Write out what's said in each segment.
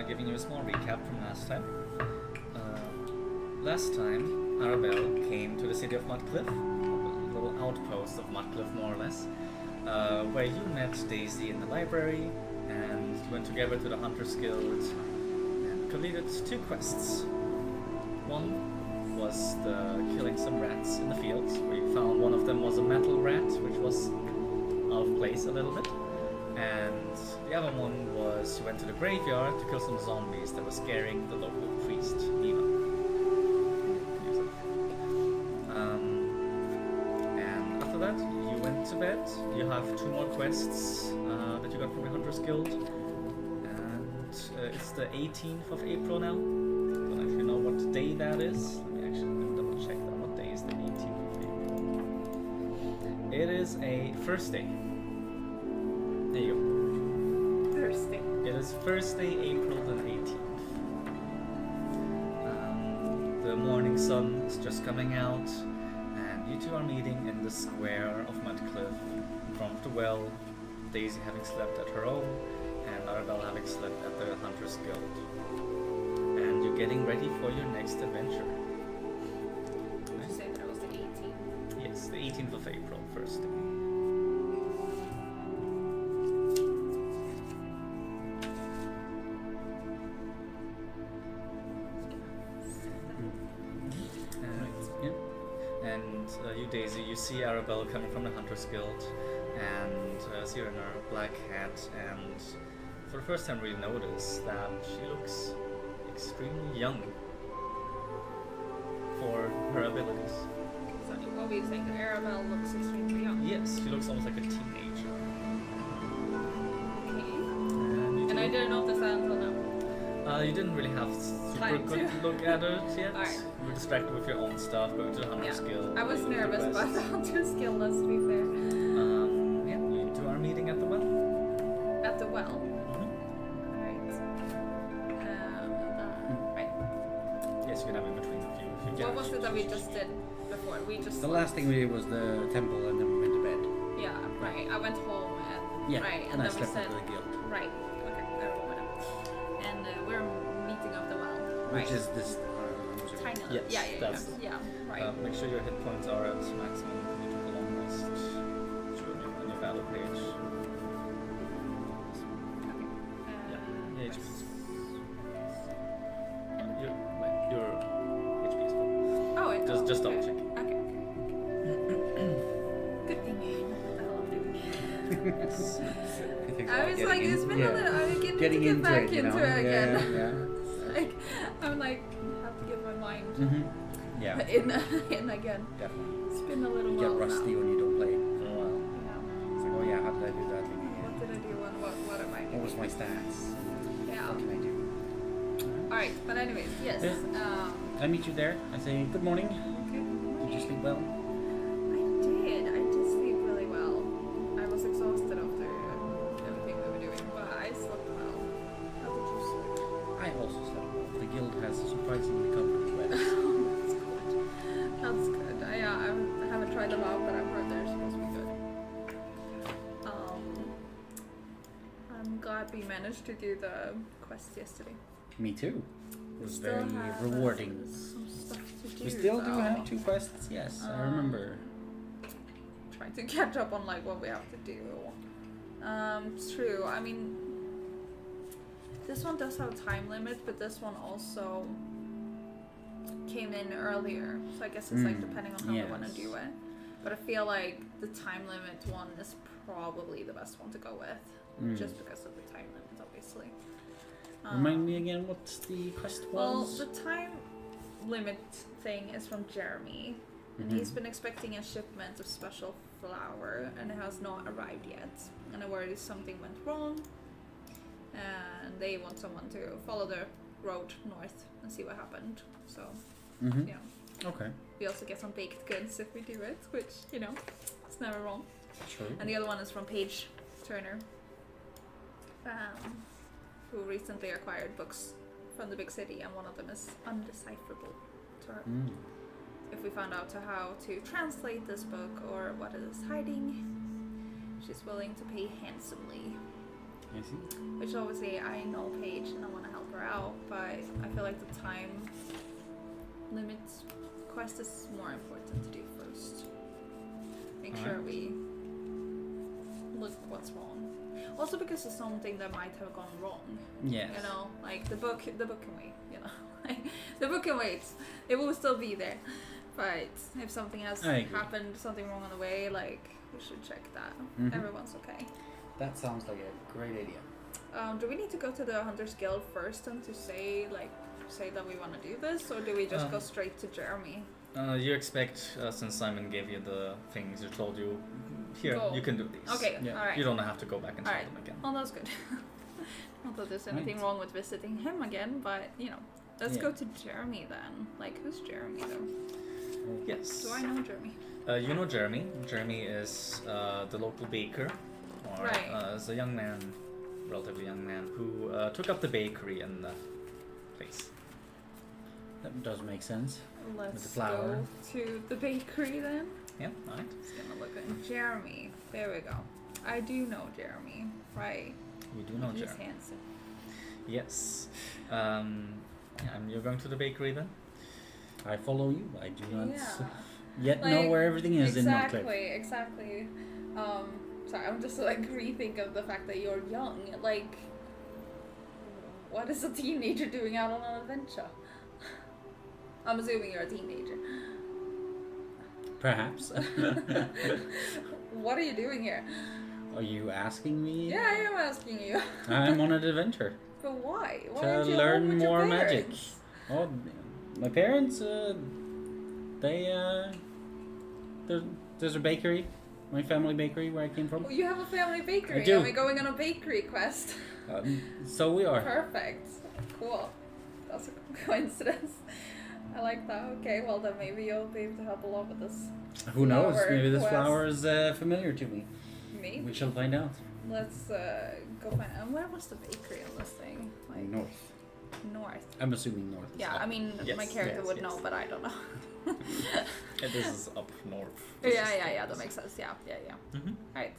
giving you a small recap from last time. Last time, Arabelle came to the city of Mudcliff, a little outpost of Mudcliff more or less, where you met Daisy in the library, and you went together to the Hunters Guild and completed 2 quests. One was the killing some rats in the fields, where you found one of them was a metal rat, which was out of place a little bit. And the other one was you went to the graveyard to kill some zombies that were scaring the local priest, Nima. And after that, you went to bed. You have 2 more quests that you got from the Hunters Guild. And it's the 18th of April now. I don't know if you know what day that is. Let me actually double check that. What day is the 18th of April? It is a Thursday. There you go. Thursday. It is Thursday, April the 18th. The morning sun is just coming out, and you 2 are meeting in the square of Mudcliff, in front of the well, Daisy having slept at her own, and Arabelle having slept at the Hunters Guild. And you're getting ready for your next adventure. Did you say that it was the 18th? Yes, the 18th of April, Thursday. You, Daisy, you see Arabelle coming from the Hunters Guild, and see her in her black hat, and for the first time really notice that she looks extremely young for her abilities. So what were you saying? Arabelle looks extremely young. Yes, she looks almost like a teenager. Okay. And I didn't notice that until now. You didn't really have super Time good to. look at it yet. Alright. You were distracted with your own stuff, going to the Hunters Guild. I was doing the nervous about quests. the Hunters Guild, let's be fair. Yeah, you 2 are meeting at the well. At the well. Mm-hmm. Right. Yes, you can have in between a few. What was it that we just did before? We just The last thing we did was the temple, and then we went to bed. Yeah, right. I went home and Yeah, right, and I then we slept said at the guild, right. Okay, I remember now. And we're meeting up the well. Right. which is this. Tiny. Yes, yeah, that's- yeah. Right. Make sure your hit points are at maximum when you took a long rest. On your battle page. Okay. Yeah, HP. Your HP is full. Oh, it Just double okay. check. Okay. Good thing you know what the hell I'm doing. I was like, it's been a little. I'm beginning to get back into it again. Yeah. Like, I'm like, have to get my mind Mm-hmm. Yeah. in again. Definitely. It's been a little You while get rusty now. when you don't play for a while. Yeah. It's like, oh yeah, how did I do that thing What again? did I do and what am I doing? What was my stats? Yeah. What can I do? Alright, but anyways, yes. Yeah. I meet you there. I say, good morning. Did you sleep well? I did sleep really well. I was exhausted after everything we were doing, but I slept well. How did you sleep? I also slept well. The guild has surprisingly comfortable beds. That's good. That's good. I haven't tried them out, but I've heard they're supposed to be good. I'm glad we managed to do the quest yesterday. Me too. It was Still very have, rewarding. Some stuff to do. We still do though. have 2 quests, yes, I remember. Trying to catch up on like what we have to do. It's true. I mean, this one does have a time limit, but this one also came in earlier, so I guess it's like depending on how we want to do it. But I feel like the time limit one is probably the best one to go with, just because of the time limit, obviously. Remind me again what the quest Well, was? the time limit thing is from Jeremy, and he's been expecting a shipment of special flour, and it has not arrived yet. And I'm worried something went wrong, and they want someone to follow the road north and see what happened. So, yeah. Okay. We also get some baked goods if we do it, which, you know, it's never wrong. True. And the other one is from Paige Turner, who recently acquired books from the big city, and one of them is undecipherable to her. If we found out how to translate this book or what it is hiding, she's willing to pay handsomely. I see. Which obviously I know Paige and I want to help her out, but I feel like the time limit quest is more important to do first. Make sure we look what's wrong. Also because it's something that might have gone wrong. Yes. You know, like the book can wait, you know. Like, the book can wait. It will still be there. But if something has happened, something wrong on the way, like we should check that. Mhm. Everyone's okay. That sounds like a great idea. Do we need to go to the Hunters Guild first and to say that we want to do this, or do we just go straight to Jeremy? You expect, since Simon gave you the things, he told you, here, Go. you can do these. Okay, Yeah. alright. You don't have to go back and tell Alright. them again. Oh, that's good. Not that there's anything wrong with visiting him again, but, you know, let's go to Jeremy then. Like, who's Jeremy though? Yes. Do I know Jeremy? You know Jeremy. Jeremy is the local baker, or Right. is a young man, relatively young man, who took up the bakery in the place. That does make sense. Let's the flour. go to the bakery then. Yeah, alright. Just gonna look at Jeremy. There we go. I do know Jeremy, right? You do know He's Jeremy. handsome. Yes. And you're going to the bakery then? I follow you. I do not Yeah. yet know where everything is in Montclair. Exactly. Sorry, I'm just like rethink of the fact that you're young. Like, what is a teenager doing out on an adventure? I'm assuming you're a teenager. Perhaps. What are you doing here? Are you asking me? Yeah, I am asking you. I'm on an adventure. But why? Why To aren't you learn home with your more magic. parents? Oh, my parents, there's a bakery, my family bakery where I came from. Oh, you have a family bakery. I do. Are we going on a bakery quest? So we are. Perfect. Cool. That's a coincidence. I like that. Okay, well then maybe you'll be able to help a lot with this. Who knows? flower Maybe this quest. flower is familiar to me. Maybe. We shall find out. Let's go find out. Where was the bakery on this thing? Like North. north. I'm assuming north. is Yeah, up. I mean Yes, my character yes, would yes. know, but I don't know. This is up north. Yeah, that makes sense. Yeah. Mm-hmm. Right.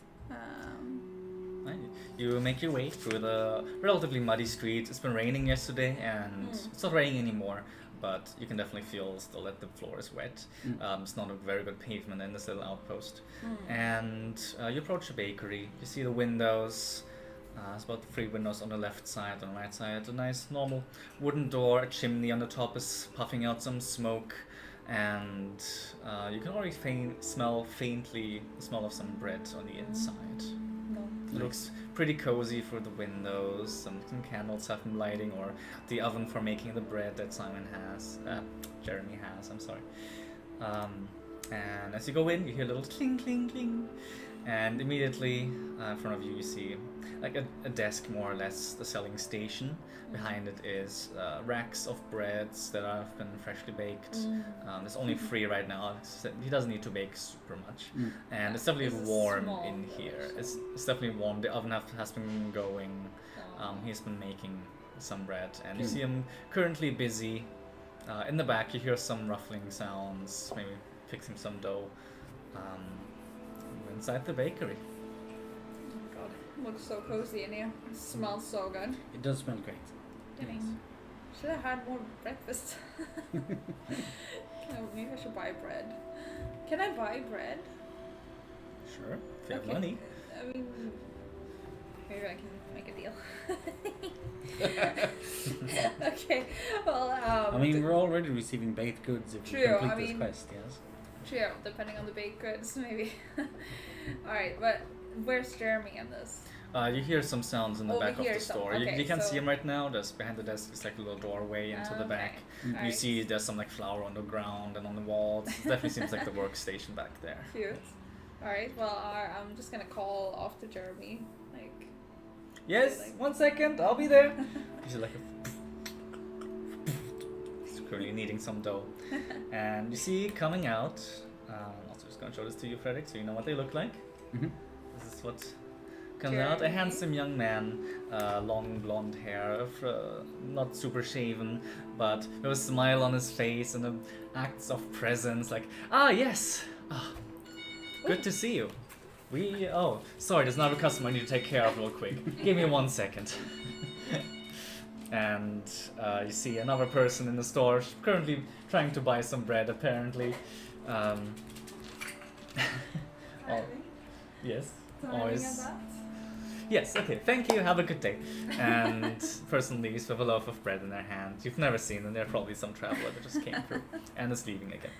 Right. You make your way through the relatively muddy streets. It's been raining yesterday, and it's not raining anymore, but you can definitely feel still that the floor is wet. It's not a very good pavement in this little outpost. And you approach the bakery. You see the windows. It's about 3 windows on the left side, on the right side. A nice normal wooden door. A chimney on the top is puffing out some smoke. And you can already smell faintly the smell of some bread on the inside. No. It looks pretty cozy through the windows, and some candles have been lighting, or the oven for making the bread that Jeremy has, I'm sorry. And as you go in, you hear a little cling, cling, cling. And immediately in front of you, you see like a desk, more or less, the selling station. Behind it is racks of breads that have been freshly baked. There's only 3 right now. He doesn't need to bake super much. And it's definitely It's warm small in here. portion. It's definitely warm. The oven has been going. He's been making some bread. And you see him currently busy. In the back, you hear some ruffling sounds, maybe fixing some dough. Inside the bakery. Oh god. Looks so cozy in here. It smells so good. It does smell great. Dang. Should have had more breakfast. Maybe I should buy bread. Can I buy bread? Sure, if you have money. I mean, maybe I can make a deal. Okay, well, I mean, we're already receiving baked goods if we True, complete I this mean- quest, yes? true, depending on the baked goods, maybe. Alright, but where's Jeremy in this? You hear some sounds in the Over back of here the some- store. okay, You can't so- see him right now. There's behind the desk is like a little doorway into the back. You Alright. see there's some like flour on the ground and on the walls. It definitely seems like the workstation back there. Cute. Alright, well, I'm just gonna call off to Jeremy. Like, Yes, Like- 1 second, I'll be there. He's like he's currently kneading some dough. And you see coming out, I'm also just gonna show this to you, Frederick, so you know what they look like. Mm-hmm. This is what comes out. A Jeremy. handsome young man, long blonde hair, not super shaven, but with a smile on his face and acts of presence, like, ah, yes, good to see you. Oh, sorry, there's another customer I need to take care of real quick. Give me 1 second. And you see another person in the store currently trying to buy some bread, apparently. Oh, yes, always. Yes, okay, thank you, have a good day. And person leaves with a loaf of bread in their hand. You've never seen them, they're probably some traveler that just came through and is leaving again.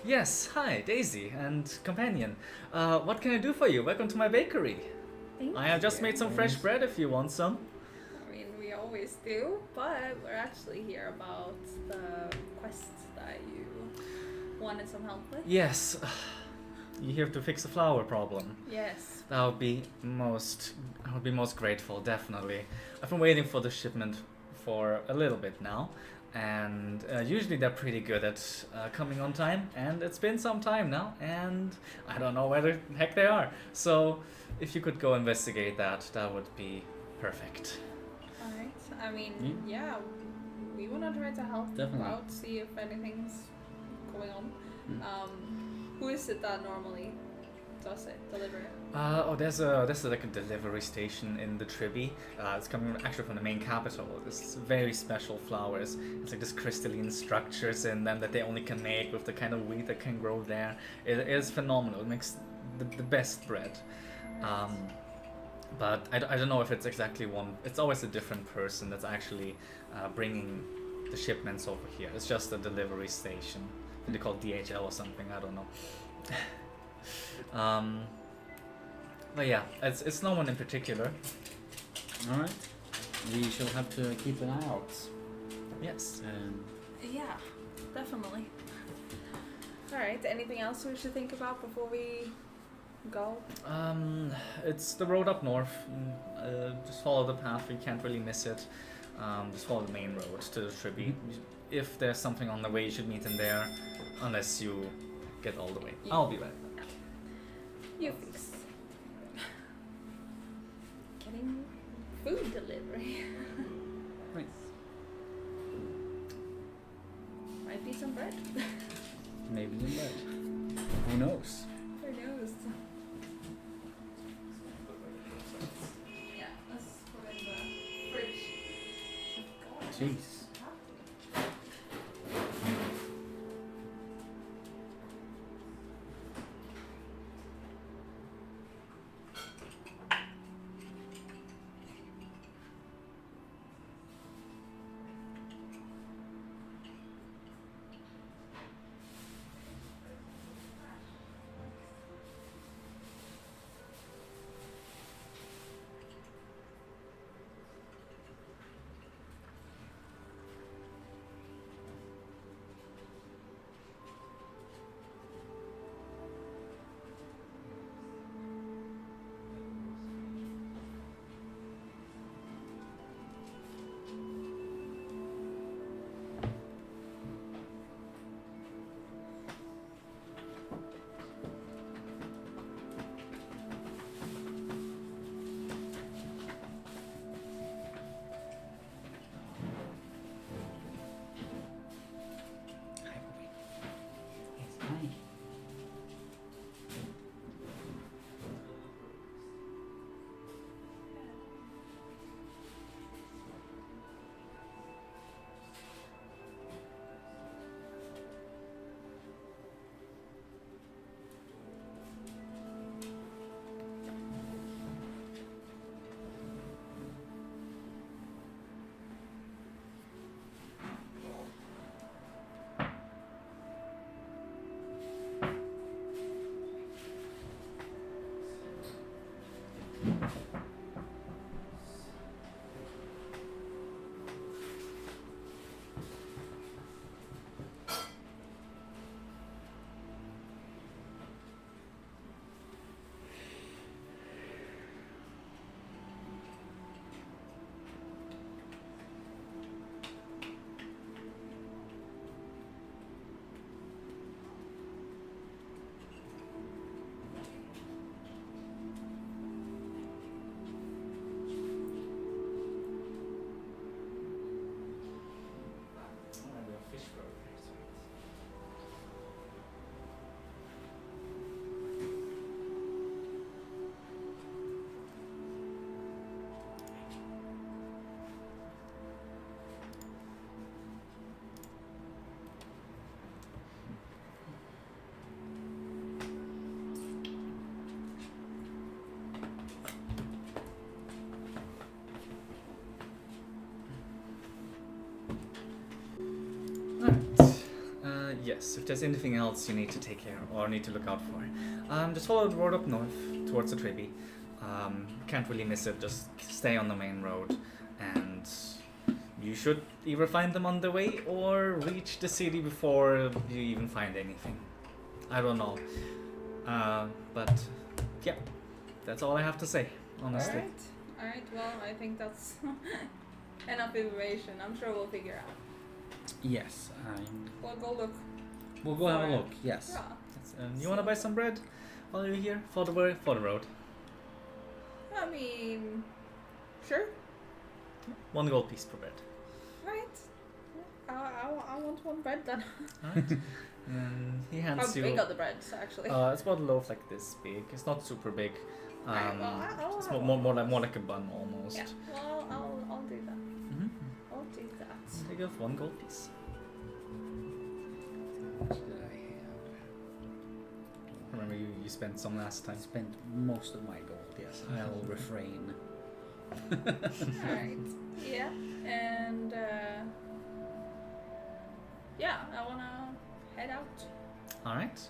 Yes, hi, Daisy and companion. What can I do for you? Welcome to my bakery. Thank I have just you. made some fresh bread if you want some. I mean, we always do, but we're actually here about the quest that you wanted some help with. Yes, you here to fix a flower problem. Yes. I would be most grateful, definitely. I've been waiting for the shipment for a little bit now, and usually they're pretty good at coming on time, and it's been some time now, and I don't know where the heck they are. So if you could go investigate that, that would be perfect. Alright. I mean, yeah, we want to try to help Definitely. out, see if anything's going on. Mm. Who is it that normally does it, deliver it? There's like a delivery station in the Tribby. It's coming actually from the main capital. This very special flowers. It's like this crystalline structures in them that they only can make with the kind of wheat that can grow there. It is phenomenal. It makes the best bread. But I don't know if it's exactly one. It's always a different person that's actually bringing the shipments over here. It's just a delivery station. They call DHL or something. I don't know. But yeah, it's no one in particular. Alright. We shall have to keep an eye out. Yes. Yeah, definitely. Alright, anything else we should think about before we go? It's the road up north. Just follow the path. You can't really miss it. Just follow the main road to the Tribby. If there's something on the way, you should meet in there. Unless you get all the way. Yeah. I'll be right back. You fix. Getting food delivery. Nice. Might be some bread. Maybe in bed. Who knows? Who knows? Yeah, let's put it in the fridge. Jeez. Yes, if there's anything else you need to take care of or need to look out for, just follow the road up north towards the Trevi. Can't really miss it. Just stay on the main road, and you should either find them on the way or reach the city before you even find anything. I don't know, but yeah, that's all I have to say. Honestly. Alright, well, I think that's enough information. I'm sure we'll figure out. Yes, We'll go look. we'll go have a look. Yes. Yeah. You wanna buy some bread while you're here for the road? I mean, sure. 1 gold piece per bread. Right. I want one bread then. Alright. And he hands How you. big are the breads, actually? It's about a loaf like this big. It's not super big. Alright, well, I'll It's have more like a bun almost. Yeah, well, I'll do that. Mm-hmm. I'll do that. Take off 1 gold piece. What did I have? Remember you spent some last time. I spent most of my gold. Yes, I'll refrain. Alright. Yeah. And yeah, I wanna head out. Alright.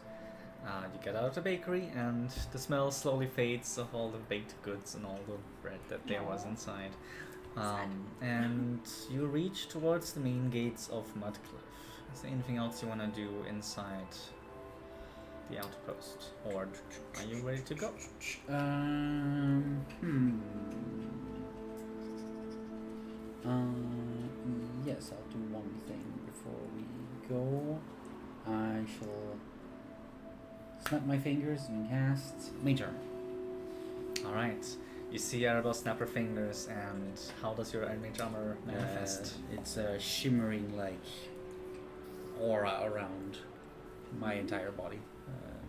You get out of the bakery and the smell slowly fades of all the baked goods and all the bread that there was inside. And you reach towards the main gates of Mudcliff. Is there anything else you want to do inside the outpost? Or are you ready to go? Yes, I'll do one thing before we go. I shall snap my fingers and cast Mage Armor. Alright. You see Arabelle snap her fingers, and how does your Iron Mage armor manifest? It's a shimmering like aura around my entire body.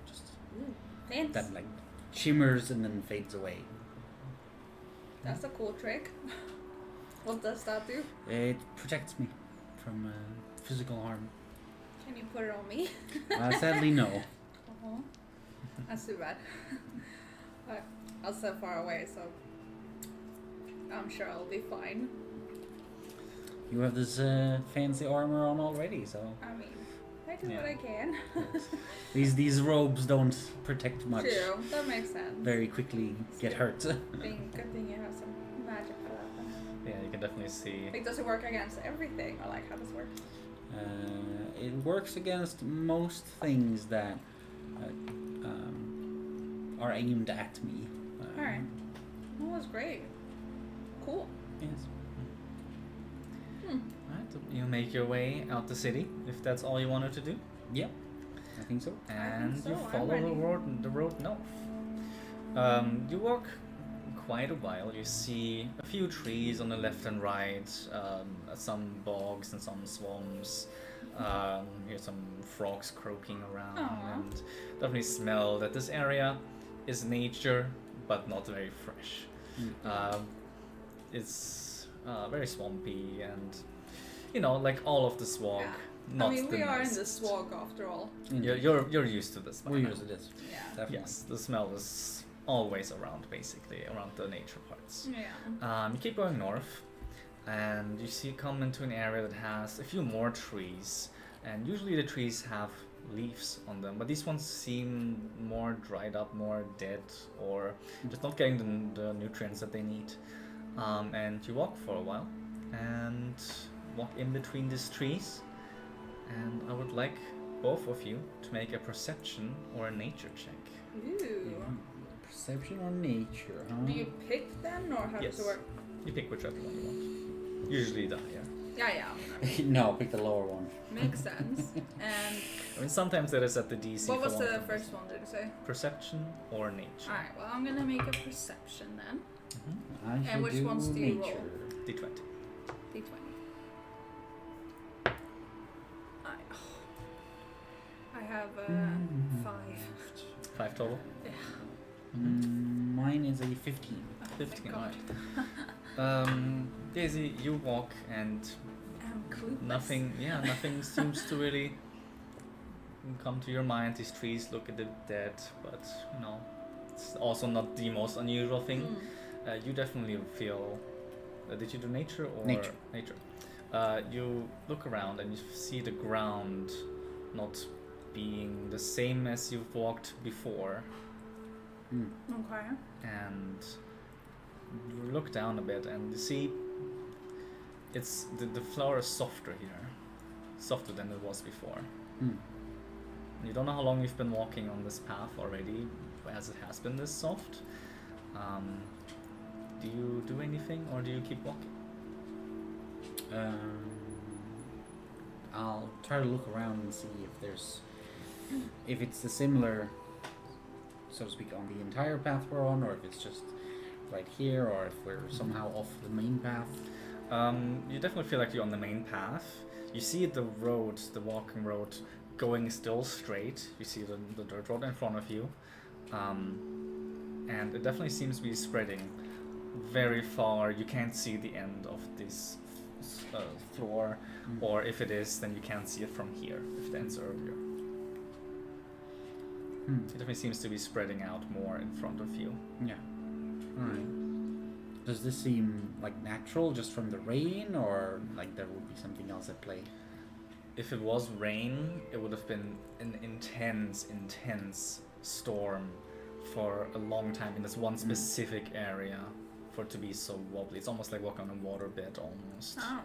Just Thanks. that like shimmers and then fades away. That's a cool trick. What does that do? It protects me from physical harm. Can you put it on me? Sadly, no. Uh-huh. That's too bad. But I was so far away, so I'm sure I'll be fine. You have this fancy armor on already, so I mean, I do Yeah. what I can. these robes don't protect much. True, that makes sense. Very quickly get hurt. Good thing you have some magic for that then. Yeah, you can definitely see. Like, does it work against everything, or like, how does it work? It works against most things that are aimed at me. Alright. That was great. Cool. Yes. Alright, you make your way out the city, if that's all you wanted to do. Yep. I think so. And so, you I'm follow ready. the road north. You walk quite a while. You see a few trees on the left and right, some bogs and some swamps. Hear some frogs croaking around, Aw. and definitely smell that this area is nature, but not very fresh. It's very swampy, and like all of the swag. Yeah. Not I mean, the we are in the nicest. swag after all. You're used to this. by We're now. used to this. Yeah. Definitely. Yes, the smell is always around, basically, around the nature parts. Yeah. You keep going north, and you come into an area that has a few more trees, and usually the trees have leaves on them, but these ones seem more dried up, more dead, or just not getting the nutrients that they need. And you walk for a while, and walk in between these trees, and I would like both of you to make a perception or a nature check. Ooh. Perception or nature, huh? Do you pick then, or how Yes. does it work? You pick whichever one you want. Usually the higher. Yeah. No, pick the lower one. Makes sense. And I mean, sometimes it is at the DC. what for was one the thing. first one, did you say? Perception or nature. Alright, well, I'm gonna make a perception then. I shall which do ones do you roll? nature. D20. D20. I have 5. 5 total. Yeah. Mine is a 15. Oh, 15, God. Daisy, you walk and I'm clueless. nothing seems to really come to your mind. These trees look a bit dead, but it's also not the most unusual thing. You definitely feel. Did you do nature or Nature. Nature. You look around and you see the ground not being the same as you've walked before. Okay. And you look down a bit and you see it's the floor is softer here, softer than it was before. You don't know how long you've been walking on this path already, as it has been this soft. Do you do anything or do you keep walking? I'll try to look around and see if it's the similar, so to speak, on the entire path we're on, or if it's just right here, or if we're somehow off the main path. You definitely feel like you're on the main path. You see the road, the walking road, going still straight. You see the dirt road in front of you. And it definitely seems to be spreading very far. You can't see the end of this floor, or if it is, then you can't see it from here, if it ends earlier. It definitely seems to be spreading out more in front of you. Yeah. Alright. Does this seem like natural just from the rain, or like there would be something else at play? If it was rain, it would have been an intense storm for a long time in this one specific area for it to be so wobbly. It's almost like walking on a waterbed almost. Oh.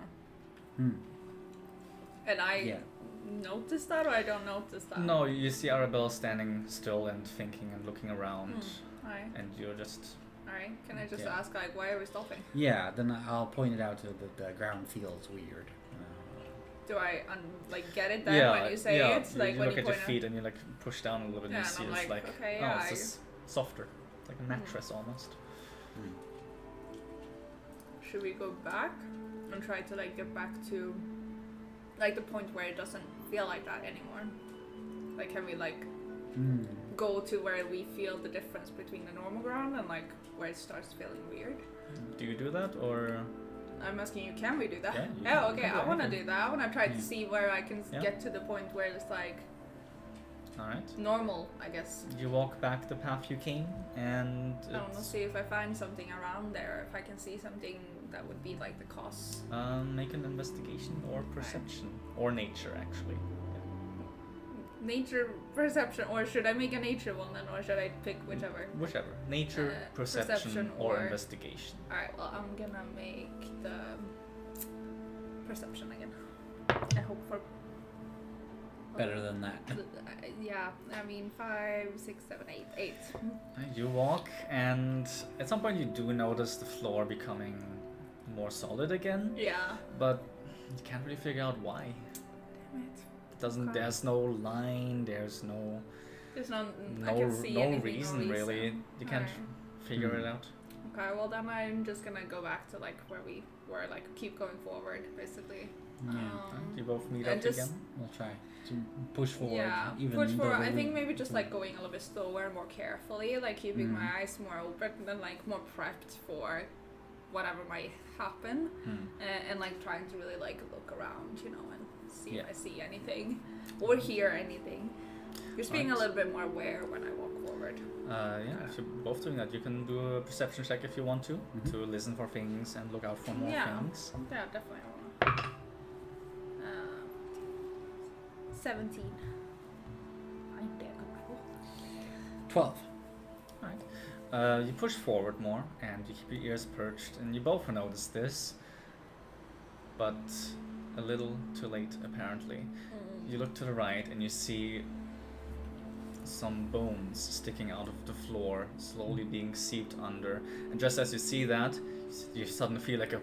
And I notice that, or I don't notice that? No, you see Arabelle standing still and thinking and looking around. Alright. And you're just... Alright, can I just ask, like, why are we stopping? Yeah, then I'll point it out to the ground feels weird. Do I, get it then when you say it? Like, you when look you at your point feet and you, like, push down a little bit and you see and I'm it's like, okay, oh, yeah, it's just softer. It's like a mattress almost. Should we go back and try to, like, get back to, like, the point where it doesn't feel like that anymore? Like, can we, like, go to where we feel the difference between the normal ground and, like, where it starts feeling weird? Do you do that, or...? I'm asking you, can we do that? Yeah, okay, I want to do that. I want to try to see where I can get to the point where it's, like, Alright. normal, I guess. You walk back the path you came, and I want to see if I find something around there, if I can see something that would be like the cause. make an investigation or perception, or nature actually. Nature, perception, or should I make a nature one then, or should I pick whichever? Whichever. Nature, perception, or investigation. Alright, well, I'm gonna make the perception again. I hope for... Better than that. Yeah, I mean 5, 6, 7, 8. 8. You walk, and at some point you do notice the floor becoming more solid again. Yeah. But you can't really figure out why. Damn it. Doesn't there's no line, there's no I can see no anything, reason really. You can't figure it out. Okay, well then I'm just gonna go back to like where we were, like keep going forward basically. You both meet and up just, again? We'll try to push forward. Yeah, even push forward. though I think maybe just like going a little bit slower and more carefully, like keeping my eyes more open and like more prepped for whatever might happen, and like trying to really like look around, you know, and see if I see anything or hear anything. Just being a little bit more aware when I walk forward. If you're both doing that, you can do a perception check if you want to listen for things and look out for more things. Yeah, definitely. I wanna. 17. I'm there, good. 12. Alright. You push forward more and you keep your ears perched, and you both notice this, but a little too late apparently. You look to the right and you see some bones sticking out of the floor, slowly being seeped under, and just as you see that, you suddenly feel like a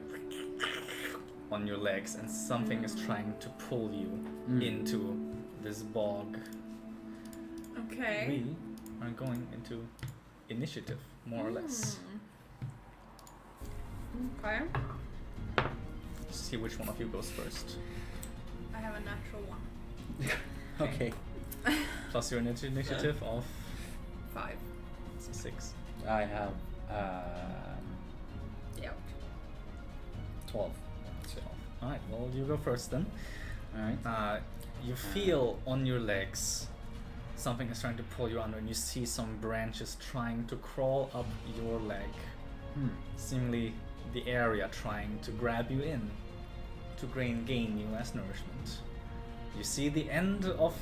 on your legs, and something is trying to pull you into this bog. Okay. We are going into initiative, more or less. Okay. See which one of you goes first. I have a natural one. Okay. Plus your initiative of 5. 6. I have 12. So, alright, well you go first then. Alright. You feel on your legs something is trying to pull you under, and you see some branches trying to crawl up your leg. Seemingly the area trying to grab you in to gain you as nourishment. You see the end of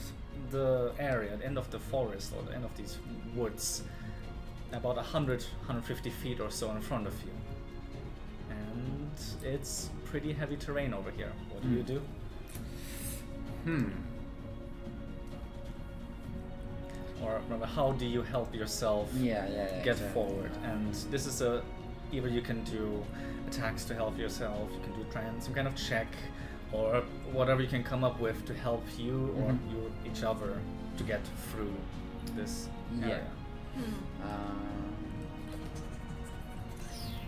the area, the end of the forest, or the end of these woods, about 150 feet or so in front of you. And it's pretty heavy terrain over here. What do you do? Or rather, how do you help yourself Yeah, get exactly. forward? And this is either you can do attacks to help yourself, you can do some kind of check, or whatever you can come up with to help you or you each other to get through this area.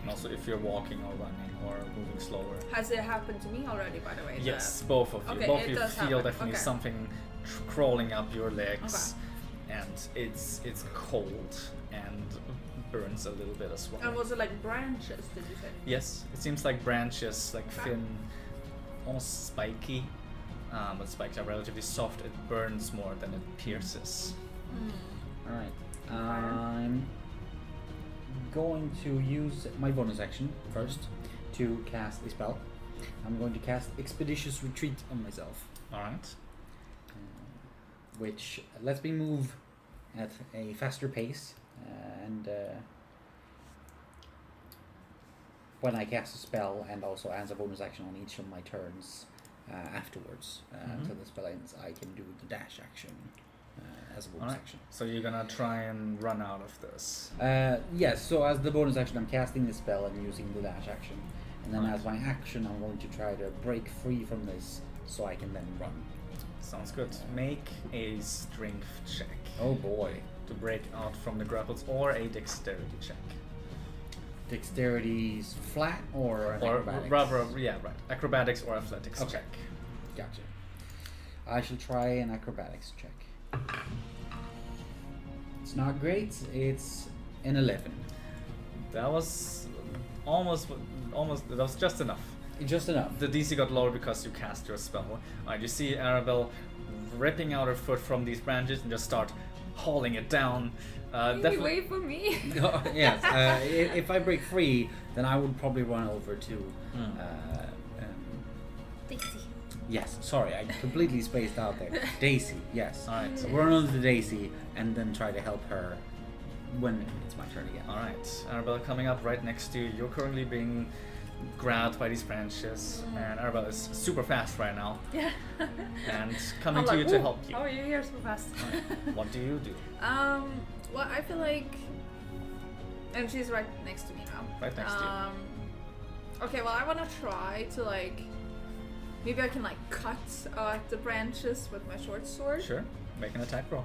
And also if you're walking or running or moving slower. Has it happened to me already, by the way? Yes, both of you. Okay, Both it of you does feel happen. definitely Okay. something crawling up your legs, and it's cold and burns a little bit as well. And was it like branches, did you say? Yes, it seems like branches, like Okay. thin, almost spiky. But spikes are relatively soft. It burns more than it pierces. Alright. I'm going to use my bonus action first to cast a spell. I'm going to cast Expeditious Retreat on myself, All right. which lets me move at a faster pace, and when I cast a spell, and also as a bonus action on each of my turns afterwards, until the spell ends, I can do the dash action as a bonus Alright. action. So you're gonna try and run out of this. Yes, so as the bonus action, I'm casting the spell and using the dash action. And then Right. as my action, I'm going to try to break free from this so I can then run. Sounds good. Make a strength check Oh boy. to break out from the grapples, or a dexterity check. Dexterity's flat or an Or acrobatics? rather, yeah, right. Acrobatics or athletics Okay. check. Gotcha. I shall try an acrobatics check. It's not great. It's an 11. That was almost. That was just enough. Just enough. The DC got lower because you cast your spell. You see Arabelle ripping out her foot from these branches and just start hauling it down. You wait for me. Yes. If I break free, then I would probably run over to. Daisy. Yes. Sorry, I completely spaced out there. Daisy. Yes. Alright. So run over to Daisy and then try to help her when it's my turn again. Alright, Arabelle coming up right next to you. You're currently being grabbed by these branches, and Arabelle is super fast right now Yeah. and coming I'm to like, you to "Ooh, help you. How are you here so fast? Alright, what do you do? Well, I feel like, and she's right next to me now. Right next to you. Okay, well, I want to try to like, maybe I can like cut the branches with my short sword. Sure, make an attack roll.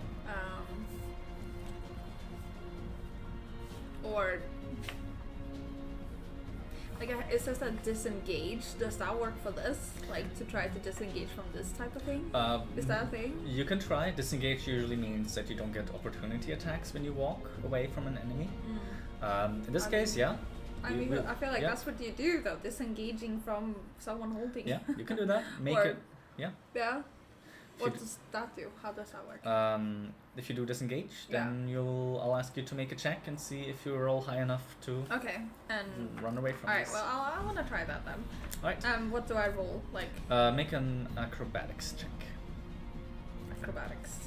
Or like it says that disengage. Does that work for this? Like to try to disengage from this type of thing? Is that a thing? You can try. Disengage usually means that you don't get opportunity attacks when you walk away from an enemy. In this case, yeah. I you mean, will- I feel like yeah. that's what you do though, disengaging from someone holding. Yeah, you can do that. Make Or- it. Yeah. Yeah. If What you does that do? How does that work? If you do disengage, Yeah. then I'll ask you to make a check and see if you roll high enough to Okay, and run away from alright, this. well, I want to try that then. Alright. What do I roll? Like Make an acrobatics check. acrobatics.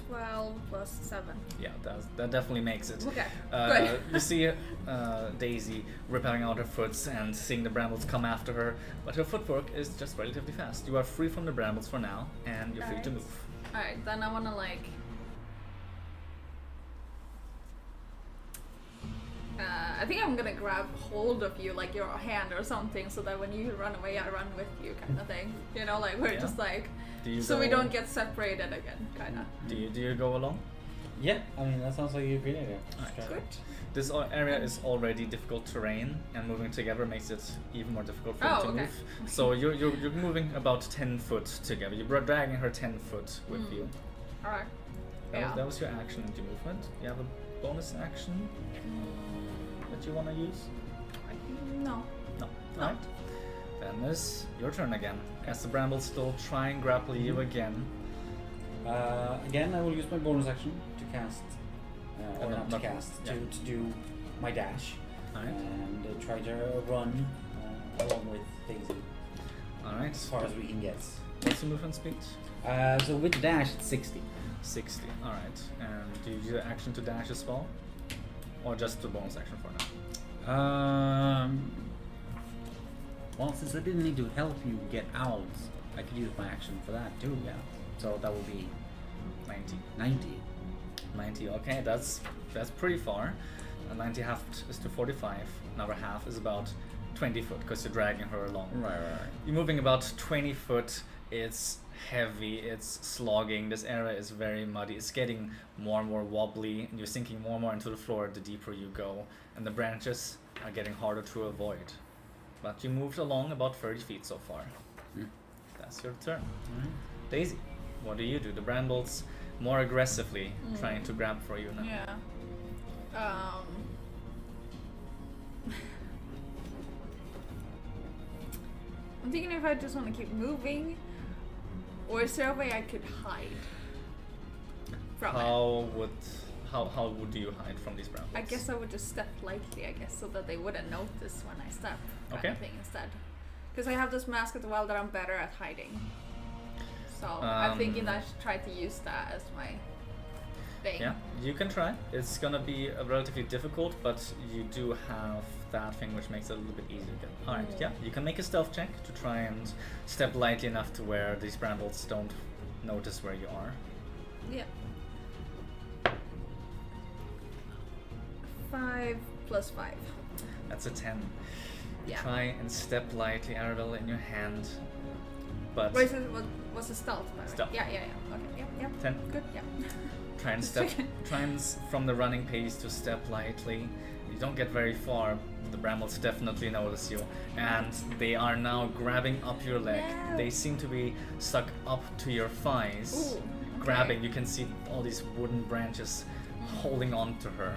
12 plus 7. Yeah, that definitely makes it. Okay, You good. see Daisy ripping out her foot and seeing the brambles come after her, but her footwork is just relatively fast. You are free from the brambles for now, and you're free to Alright. move. Alright, then I want to like. I think I'm gonna grab hold of you, like your hand or something, so that when you run away, I run with you, kind of thing. You know, like we're Yeah. just like, Do you so we go- don't get separated again, kind of. Do you go along? Yeah, I mean that sounds like a great idea. Alright. Good. This area is already difficult terrain, and moving together makes it even more difficult for you Oh, to okay. move. So you're moving about 10 foot together. You're dragging her 10 foot with you. Alright. That was your action and your movement. You have a bonus action that you want to use? No. No. Alright. Then it's your turn again. As the brambles still try and grapple you again. Again, I will use my bonus action to cast, or no, not to not- cast, yeah. to do my dash, Alright. and try to run along with Daisy. Alright. as far as we can get. What's your movement speed? So with dash, it's 60. 60. Alright. And do you use the action to dash as well? Or just the bonus action for now? Well, since I didn't need to help you get out, I could use my action for that too, yeah. So that would be 90. 90. 90, okay, that's pretty far. 90 half is to 45. Another half is about 20 foot because you're dragging her along. Right. You're moving about 20 foot. It's heavy, it's slogging. This area is very muddy. It's getting more and more wobbly, and you're sinking more and more into the floor the deeper you go. And the branches are getting harder to avoid. But you moved along about 30 feet so far. That's your turn. Daisy, what do you do? The brambles more aggressively trying to grab for you now. Yeah. I'm thinking if I just want to keep moving, or is there a way I could hide from it? How would you hide from these brambles? I guess I would just step lightly, I guess, so that they wouldn't notice when I step. Kind of thing instead. Because I have this mask as well that I'm better at hiding. So I'm thinking that I should try to use that as my thing. Yeah, you can try. It's gonna be relatively difficult, but you do have that thing which makes it a little bit easier. Alright, yeah, you can make a stealth check to try and step lightly enough to where these brambles don't notice where you are. Yeah. 5 plus 5. That's a 10. You Yeah. try and step lightly, Arabelle, in your hand, but Wait, so what's the stealth, by the way? Stealth. Yeah. Okay, yeah. 10. Good, yeah. Try and step, from the running pace to step lightly. You don't get very far. The brambles definitely notice you, and they are now grabbing up your leg. No. They seem to be stuck up to your thighs, Ooh, okay. grabbing. You can see all these wooden branches holding on to her,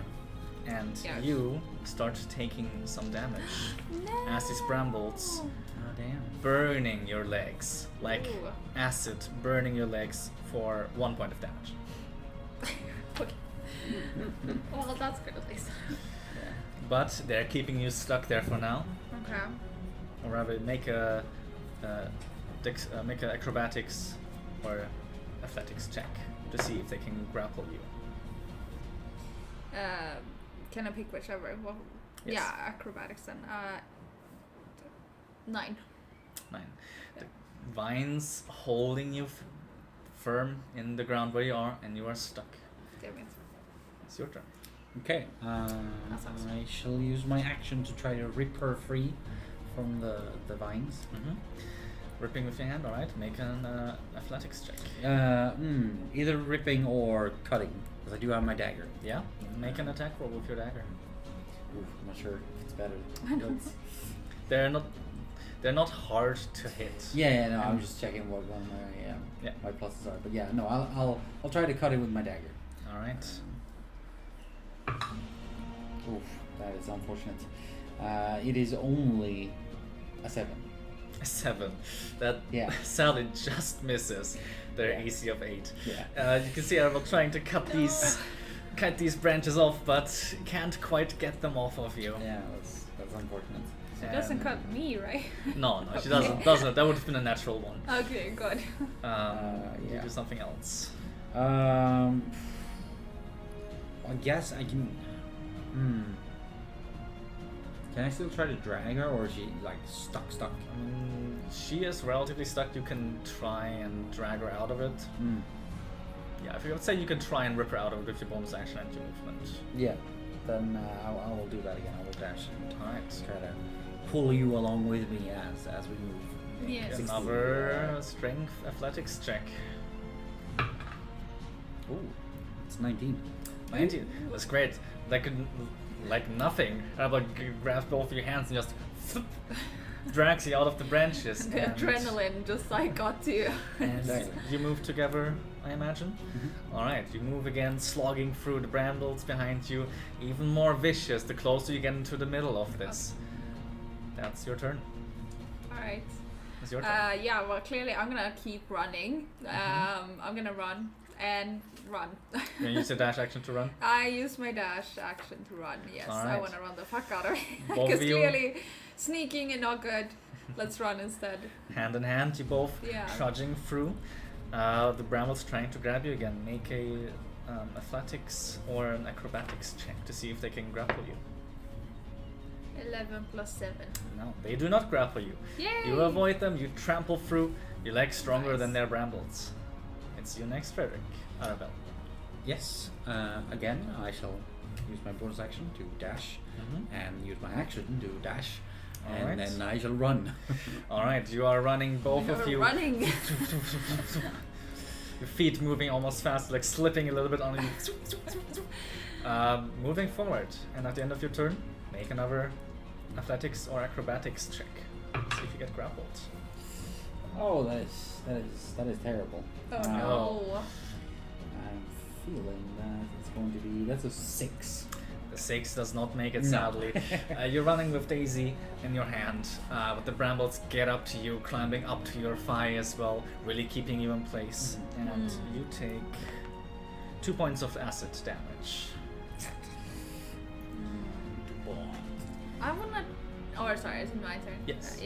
and Yeah. you start taking some damage No. as these brambles Oh damn. burning your legs, like Ooh. acid burning your legs for 1 point of damage. Okay. Well, that's good at least. But they're keeping you stuck there for now. Okay. Or rather, make a acrobatics or athletics check to see if they can grapple you. Can I pick whichever? Well, Yes. yeah, acrobatics then. 9. 9. The vines holding you firm in the ground where you are, and you are stuck. Damn it. It's your turn. Okay. That sucks. I shall use my action to try to rip her free from the vines. Ripping with your hand, alright. Make an athletics check. Either ripping or cutting, because I do have my dagger. Yeah, make an attack roll with your dagger. Oof, I'm not sure if it's better. I don't They're not hard to hit. Yeah, no, I'm just checking what one my pluses are. But yeah, no, I'll try to cut it with my dagger. Alright. Oof, that is unfortunate. It is only a 7. 7. That Yeah. sadly just misses their Yeah. AC of 8. Yeah. You can see Arabelle trying to cut these branches off, but can't quite get them off of you. Yeah, that's unfortunate. She doesn't cut me, right? No, she doesn't. That would have been a natural one. Okay, good. You yeah. do something else. I guess I can. Can I still try to drag her, or is she like stuck? She is relatively stuck. You can try and drag her out of it. Yeah, if you would say you can try and rip her out of it with your bonus action and your movement. Yeah. Then I will do that again. I will dash and Alright. try to pull you along with me as we move. Yes. Another strength athletics check. Ooh, it's 19. 19. That's great. That could, like nothing. Arabelle grabs both your hands and just drags you out of the branches. The and adrenaline just like got to you. And Exactly. you move together, I imagine. Alright, you move again, slogging through the brambles behind you, even more vicious the closer you get into the middle of this. That's your turn. Alright. It's your turn. Yeah, well, clearly I'm gonna keep running. I'm gonna run and run. You use your dash action to run. I use my dash action to run, yes. I Alright. want to run the fuck out of it. Both Because of you- clearly sneaking is not good. let's run instead. Hand in hand, you both Yeah. trudging through. The brambles trying to grab you again. Make a athletics or an acrobatics check to see if they can grapple you. 11 plus 7. No, they do not grapple you. Yay! You avoid them, you trample through, your legs stronger Nice. than their brambles. It's you next, Frederick. Arabelle. Yes. Again, I shall use my bonus action to dash, and use my action to dash, and Alright. then I shall run. Alright, you are running, both of you. Running. Your feet moving almost fast, like slipping a little bit on you. Moving forward, and at the end of your turn, make another athletics or acrobatics check. See if you get grappled. Oh, that is terrible. Oh Uh, no. I'm feeling that it's going to be. That's a 6. The 6 does not make it, No. sadly. You're running with Daisy in your hand, but the brambles get up to you, climbing up to your thigh as well, really keeping you in place. And you take 2 points of acid damage. I wanna. Oh, sorry, it's my turn. Yes.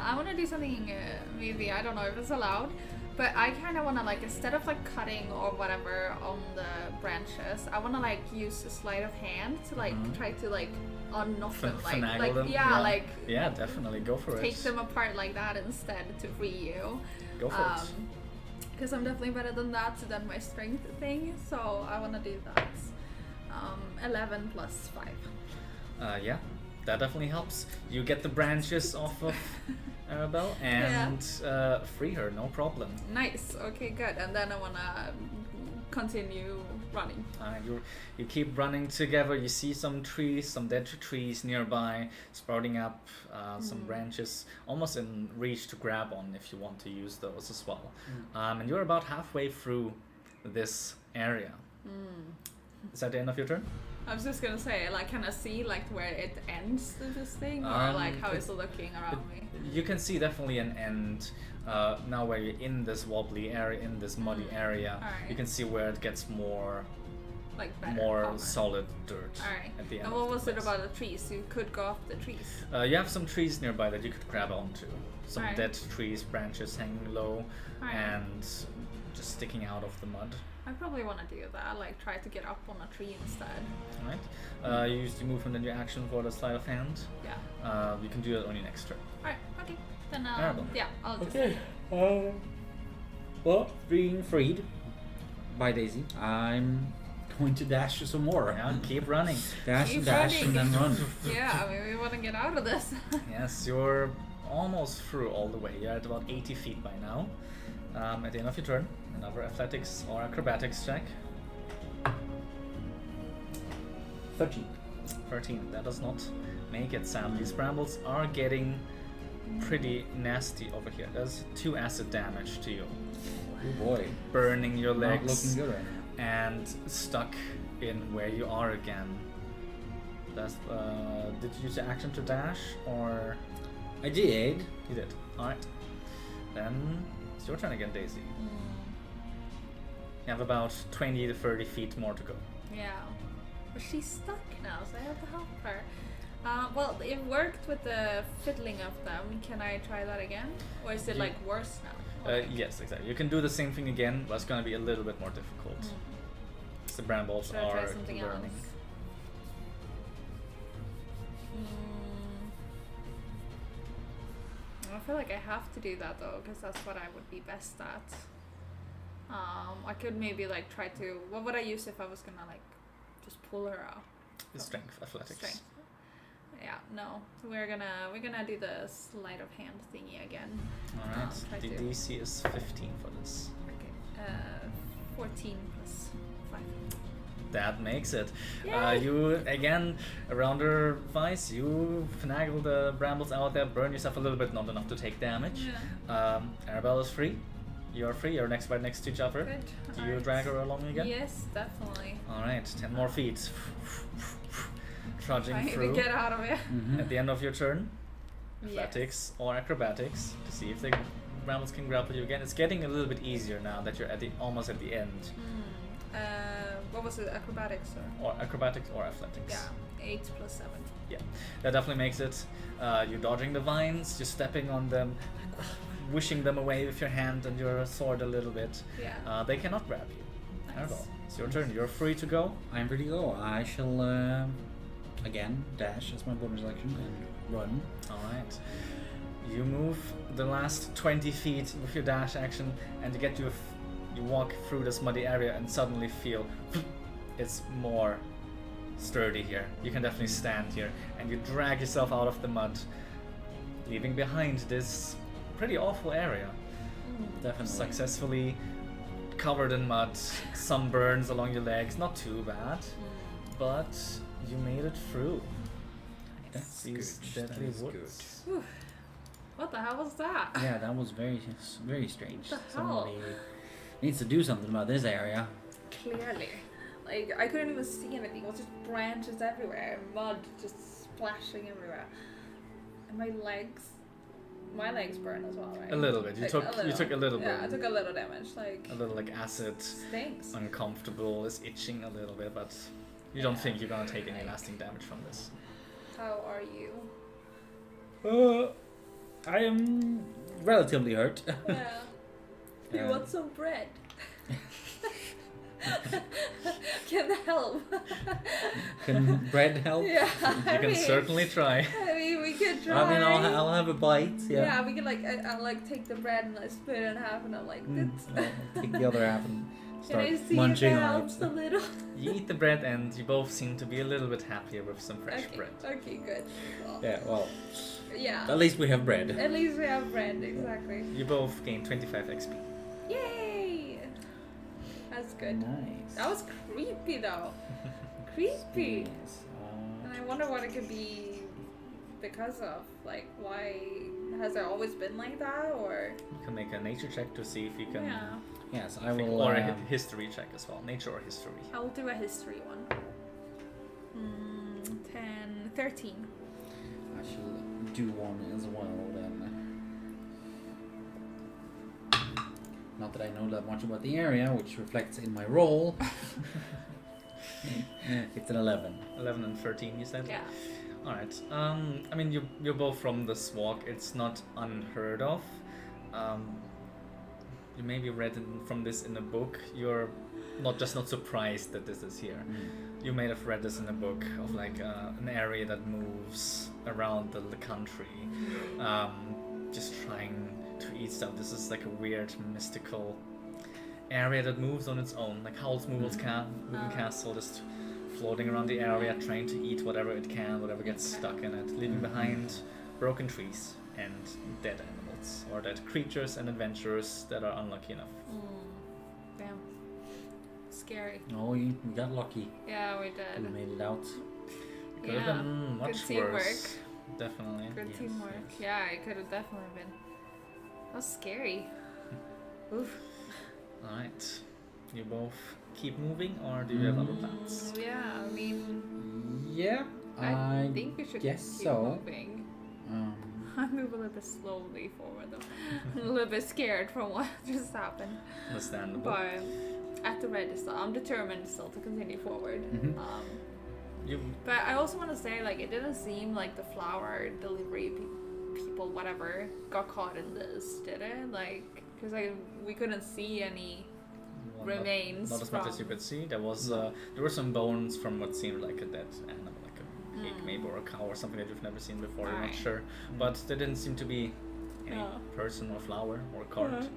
I wanna do something. Maybe I don't know if it's allowed, but I kind of wanna like instead of like cutting or whatever on the branches, I wanna like use a sleight of hand to like try to like unknot them, Finagle them? like Yeah, definitely, go for take it. them apart like that instead to free you. Go for it. Because I'm definitely better than that than my strength thing, so I wanna do that. 11 plus 5. Yeah, that definitely helps. You get the branches off of Arabelle and free her, no problem. Nice. Okay, good. And then I wanna continue running. You keep running together. You see some trees, some dead trees nearby, sprouting up, some branches, almost in reach to grab on if you want to use those as well. And you're about halfway through this area. Is that the end of your turn? I was just gonna say, like, can I see like where it ends this thing, or like how it's looking around me? You can see definitely an end now where you're in this wobbly area, in this muddy area. Alright. You can see where it gets more Like better cover. solid dirt Alright. at the end. And of what the was it place. about the trees? You could go up the trees. You have some trees nearby that you could grab onto. Some Alright. dead trees, branches hanging low, Alright. and just sticking out of the mud. I probably want to do that, like try to get up on a tree instead. Alright. You use the movement in your action for the sleight of hand. Yeah. You can do that on your next turn. Alright, okay. Then Terrible. yeah, I'll just Okay. Well, being freed by Daisy, I'm going to dash some more. Yeah, keep running. Dash Keep and dash running. and then run. Yeah, I mean, we want to get out of this. Yes, you're almost through all the way. You're at about 80 feet by now. At the end of your turn, another athletics or acrobatics check. 13. 13. That does not make it, Sam. These brambles are getting pretty nasty over here. There's 2 acid damage to you, Oh boy. burning your Not legs looking good right now. and stuck in where you are again. That's, did you use your action to dash, or I did. you did? Alright. Then it's your turn again, Daisy. You have about 20 to 30 feet more to go. Yeah. But she's stuck now, so I have to help her. Well, it worked with the fiddling of them. Can I try that again? Or is it like worse now? Yes, exactly. You can do the same thing again, but it's going to be a little bit more difficult. The brambles Should I try are something learning. else? I feel like I have to do that though, because that's what I would be best at. I could maybe like try to. What would I use if I was gonna like just pull her out? Strength, athletics. Strength. Yeah, no. We're gonna do the sleight of hand thingy again. Alright, try the to. DC is 15 for this. Okay. 14 plus 5. That makes it. Yay! You, again, around her vice, you finagle the brambles out there, burn yourself a little bit, not enough to take damage. Yeah. Arabelle is free. You're free, you're right next to each other. Good. Do you Alright. drag her along again? Yes, definitely. Alright, 10 more feet. Trudging Trying through. to get out of it. At the end of your turn, Yes. athletics or acrobatics to see if the brambles can grapple you again. It's getting a little bit easier now that you're almost at the end. What was it? Acrobatics or? Or acrobatics or athletics. Yeah, 8 plus 7. Yeah, that definitely makes it. You're dodging the vines, you're stepping on them, wishing them away with your hand and your sword a little bit. Yeah. They cannot grab you at Nice. all. It's your turn. You're free to go. I'm ready to go. I shall, again, dash as my bonus action and run. All right. You move the last 20 feet with your dash action, and you get to you walk through this muddy area and suddenly feel it's more sturdy here. You can definitely stand here, and you drag yourself out of the mud, leaving behind this pretty awful area. Definitely. Successfully covered in mud, some burns along your legs, not too bad, but you made it through. That's These good. deadly That is woods. Whew. What the hell was that? Yeah, that was very strange. What the hell? Somebody needs to do something about this area. Clearly. Like, I couldn't even see anything. It was just branches everywhere, mud just splashing everywhere. And my legs burn as well, right? A little bit. You took a little bit. Yeah, I took a little damage. Like, A little like acid, stinks. uncomfortable, is itching a little bit, but you don't Yeah. think you're gonna take any Like- lasting damage from this. How are you? I am relatively hurt. Yeah. You want some bread? Can that help? Can bread help? Yeah. You can certainly try. I mean, we could try. I mean, I'll have a bite. Yeah. Yeah, we could like, I'll like take the bread and I split it in half and I'm like, that's. I'll take the other half and Can start I see munching if that on helps it. a little? You eat the bread, and you both seem to be a little bit happier with some fresh Okay. bread. Okay, good. Well, Yeah. Well, yeah. at least we have bread. At least we have bread, exactly. You both gain 25 XP. Yay! That's good. Nice. That was creepy though. Creepy. Yes, And I wonder what it could be because of. Like, why has it always been like that, or? You can make a nature check to see if you can. Yeah. yes, I think- will. or a history check as well. Nature or history. I will do a history one. 10, 13. I shall do one as well then. Not that I know that much about the area, which reflects in my roll. It's an 11. 11 and 13, you said? Yeah. Alright. I mean, you're both from this walk. It's not unheard of. You maybe read from this in a book. You're not surprised that this is here. You may have read this in a book of like an area that moves around the country, just trying to eat stuff. This is like a weird mystical area that moves on its own, like Howl's Moving Castle, just floating around the area, trying to eat whatever it can, whatever gets stuck in it, leaving behind broken trees and dead animals, or dead creatures and adventurers that are unlucky enough. Damn. Scary. Oh, we got lucky. Yeah, we We did. made it out. It could have been Good much teamwork. worse. Definitely. Good Yes, teamwork. yes. Yeah, it could have definitely been. That was scary. Oof. Alright. You both keep moving, or do you have other plans? Yeah, I mean, Yeah, I think we should guess keep so. moving. Um, I move a little bit slowly forward though. I'm a little bit scared from what just happened. Understandable. But at the register, I'm determined still to continue forward. Mhm. You But I also want to say, like, it didn't seem like the flower delivery people, whatever, got caught in this, did it? Like, because we couldn't see any well, remains. Not as much as you could see. There were some bones from what seemed like a dead animal, like a pig maybe, or a cow or something that you've never seen before. You're not Right. sure, but there didn't seem to be any No. person or flower or cart. Uh-huh.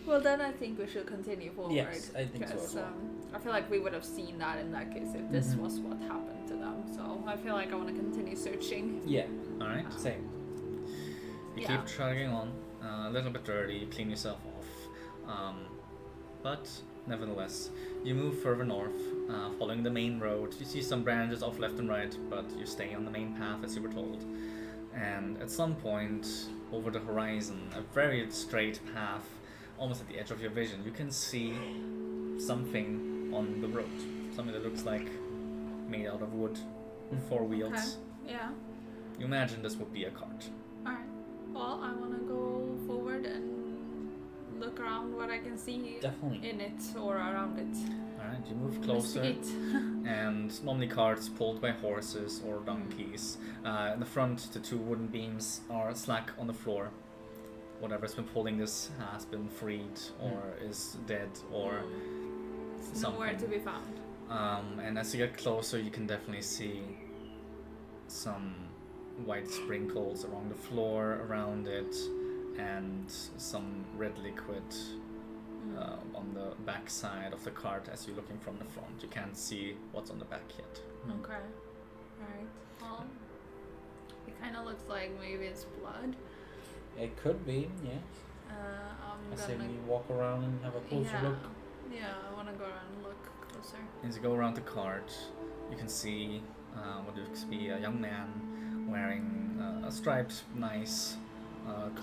Well, then I think we should continue forward. Yes, I think so as Because well. I feel like we would have seen that in that case if this Mhm. was what happened to them. So I feel like I want to continue searching. yeah, All right. same. You Yeah. keep trudging on, a little bit dirty. You clean yourself off, but nevertheless, you move further north, following the main road. You see some branches off left and right, but you stay on the main path as you were told. And at some point over the horizon, a very straight path, almost at the edge of your vision, you can see something on the road. Something that looks like made out of wood, 4 wheels. Okay. Yeah. You imagine this would be a cart. Alright. Well, I want to go forward and look around what I can see Definitely. in it or around it. you move closer, Investigate. and normally carts pulled by horses or donkeys. In the front, the two wooden beams are slack on the floor. Whatever's been pulling this has been freed or is dead or It's nowhere to something. be found. And as you get closer, you can definitely see some white sprinkles along the floor around it, and some red liquid on the back side of the cart as you're looking from the front. You can't see what's on the back yet. Okay. Alright. Well, it kind of looks like maybe it's blood. It could be, yeah. I'm I say gonna. we walk around and have a closer Yeah. look. Yeah, I want to go around and look closer. As you go around the cart, you can see what looks to be a young man wearing a striped, nice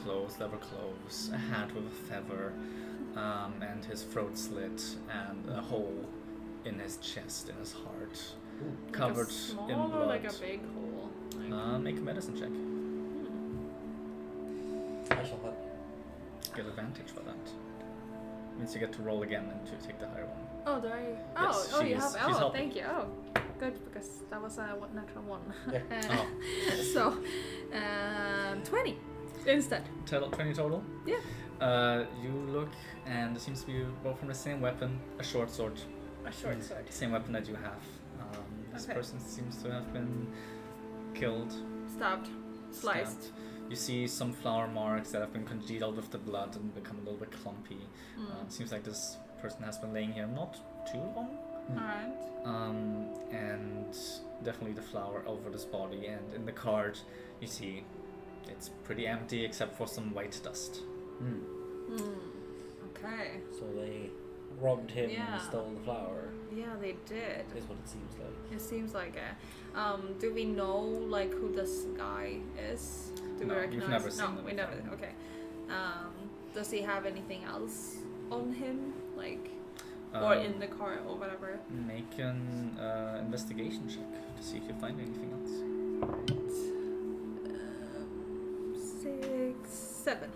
clothes, leather clothes, a hat with a feather, and his throat slit, and a hole in his chest, in his heart, covered like a small in or blood. like a big hole? Like, Make a medicine check. I shall help. Get advantage for that. Means you get to roll again and to take the higher one. oh, do I? Yes, Oh, you she's- have. she's Oh, helping. thank you. Oh, good, because that was a natural one. Yeah. Oh. So, 20 instead. 20 total? Yeah. You look, and it seems to be both from the same weapon, a short sword. A short sword. Same weapon that you have. This Okay. person seems to have been killed, Stabbed. Sliced. stabbed. You see some flower marks that have been congealed with the blood and become a little bit clumpy. Seems like this person has been laying here not too long. Alright. And definitely the flower over this body. And in the cart, you see it's pretty empty except for some white dust. Okay. So they robbed him Yeah. and stole the flower, Yeah, they did. is what it seems like. It seems like it. Do we know like who this guy is? Do No, we you've recognize? never seen no, him we never. before. Okay. Does he have anything else on him, like, or in the car or whatever? Make an investigation check to see if you find anything else. 6, 7.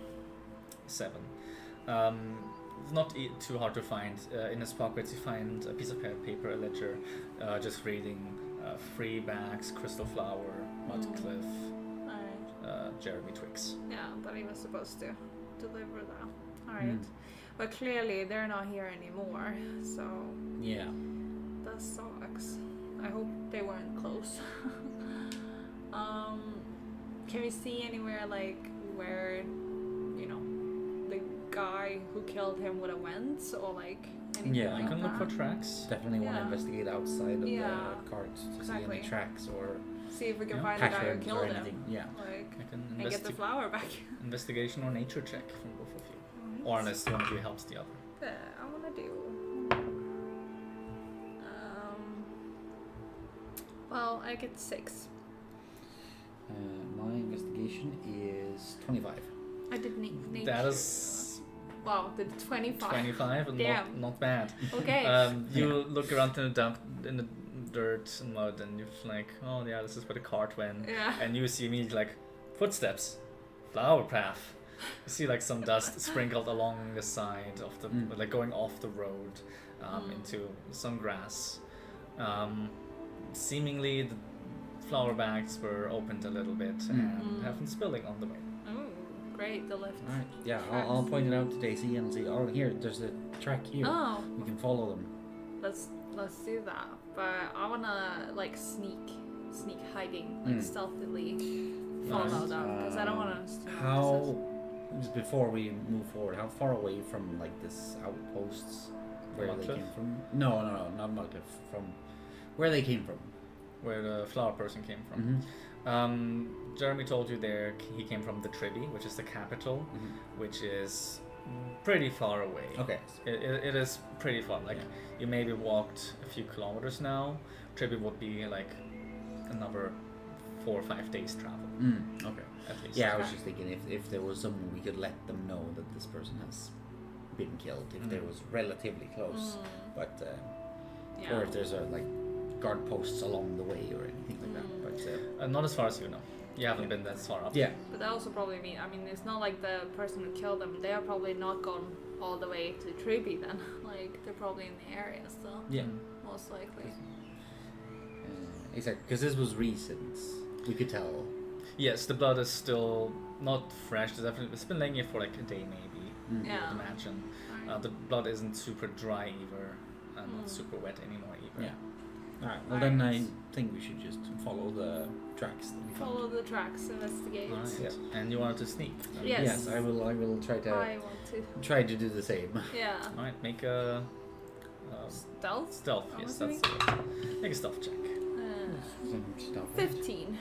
7. It's not too hard to find. In his pockets, you find a piece of paper, a ledger, just reading free bags, crystal flower, Mudcliff, Alright. Jeremy Twix. Yeah, that he was supposed to deliver that. Alright. But clearly they're not here anymore, so Yeah. that sucks. I hope they weren't close. Can we see anywhere like where, you know, the guy who killed him would have went, or like anything Yeah, like You can that? look for tracks. Definitely want to Yeah. investigate outside of Yeah. the cart to see Exactly. any tracks or See if we can Yeah. find the guy who patterns or killed him, anything. Yeah. like, I can and get the flower back. investigation or nature check from both of you. Or unless one of you helps the other. I wanna do. Well, I get 6. My investigation is 25. I did nature. That is Wow, the 25. 25 and Damn. not bad. Okay. You look around in the dump, in the dirt and mud, and you're like, oh yeah, this is where the cart went. Yeah. And you see immediately like footsteps, flower path. You see like some dust sprinkled along the side of the, like going off the road into some grass. Seemingly the flower bags were opened a little bit and have been spilling on the way. Oh, great, the lift. Alright, yeah, I'll point it out to Daisy and say, oh, here, there's a track here. Oh, We can follow them. let's do that. But I wanna like sneak hiding, like stealthily follow Nice. them, because I don't wanna. How, just before we move forward, how far away from like this outposts where they Mudcliff? came from? No, not Mudcliff. From where they came from. Where the flower person came from. Jeremy told you there he came from the Tribi, which is the capital, which is pretty far away. Okay. It is pretty far. Like Yeah. you maybe walked a few kilometers now. Tribi would be like another 4 or 5 days travel Okay. at least. Yeah, I was just thinking if there was someone we could let them know that this person has been killed, if there was relatively close, but or if there's a like guard posts along the way or anything like that. But Not as far as you know. You haven't been that far up. yeah, But that also probably mean, I mean, it's not like the person who killed them, they are probably not gone all the way to Triby then. Like, they're probably in the area still, Yeah. most likely. Exactly, because this was recent. We could tell. Yes, the blood is still not fresh. It's been laying here for like a day maybe. Mm. Yeah. I would imagine. Alright. The blood isn't super dry either, and not super wet anymore either. Yeah. Alright, well then I think we should just follow the tracks that we found. Follow the tracks, investigate. Alright. Yeah. And you wanted to sneak? Yes. Yes, I will try I want to. to do the same. Yeah. Alright, make a Stealth? stealth. I'm Yes, that's it. Make a stealth check. Some stuff. 15.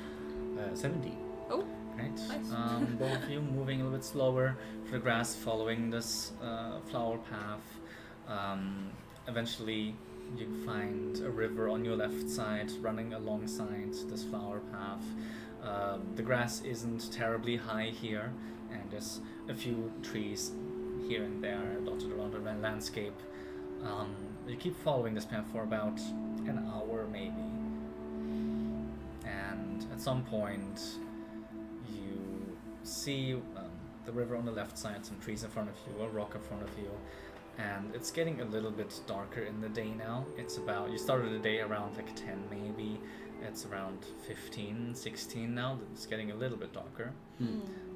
17. Oh, Right. Nice. Both of you moving a little bit slower through the grass, following this flower path. Eventually, you find a river on your left side, running alongside this flower path. The grass isn't terribly high here, and there's a few trees here and there dotted around the landscape. You keep following this path for about an hour, maybe. And at some point, you see the river on the left side, some trees in front of you, a rock in front of you, and it's getting a little bit darker in the day now. It's about, you started the day around like 10 maybe, it's around 15, 16 now, it's getting a little bit darker.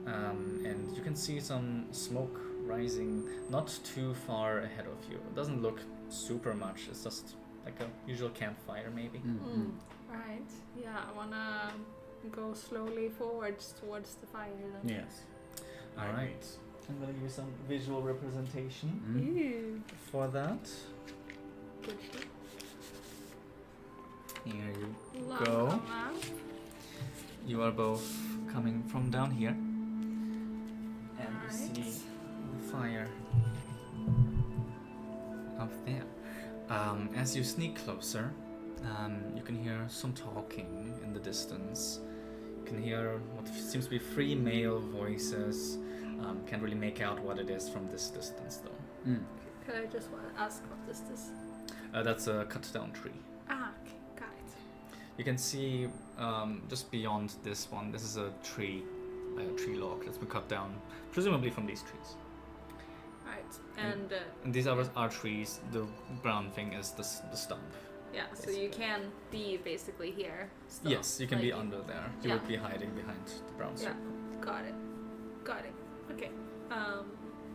And you can see some smoke rising not too far ahead of you. It doesn't look super much, it's just like a usual campfire maybe. Mm-hmm. Right. Yeah, I wanna go slowly forwards towards the fire then. Yes. Alright. I'm gonna give you some visual representation Mm. Ew. for that. Good shit. Here you Love Go. a map. You are both coming from down here. And you see Alright. the fire up there. As you sneak closer, you can hear some talking in the distance. You can hear what seems to be three male voices. Can't really make out what it is from this distance though. Mm. Could I just ask what is this? That's a cut down tree. Ah, okay, got it. You can see just beyond this one, this is a tree log that's been cut down, presumably from these trees. Right, and And these others are trees, the brown thing is the stump. yeah, so you can be basically here. Still. Yes, you can be Like, under there. You Yeah. would be hiding behind the brown Yeah, circle. got it. Got it. Okay.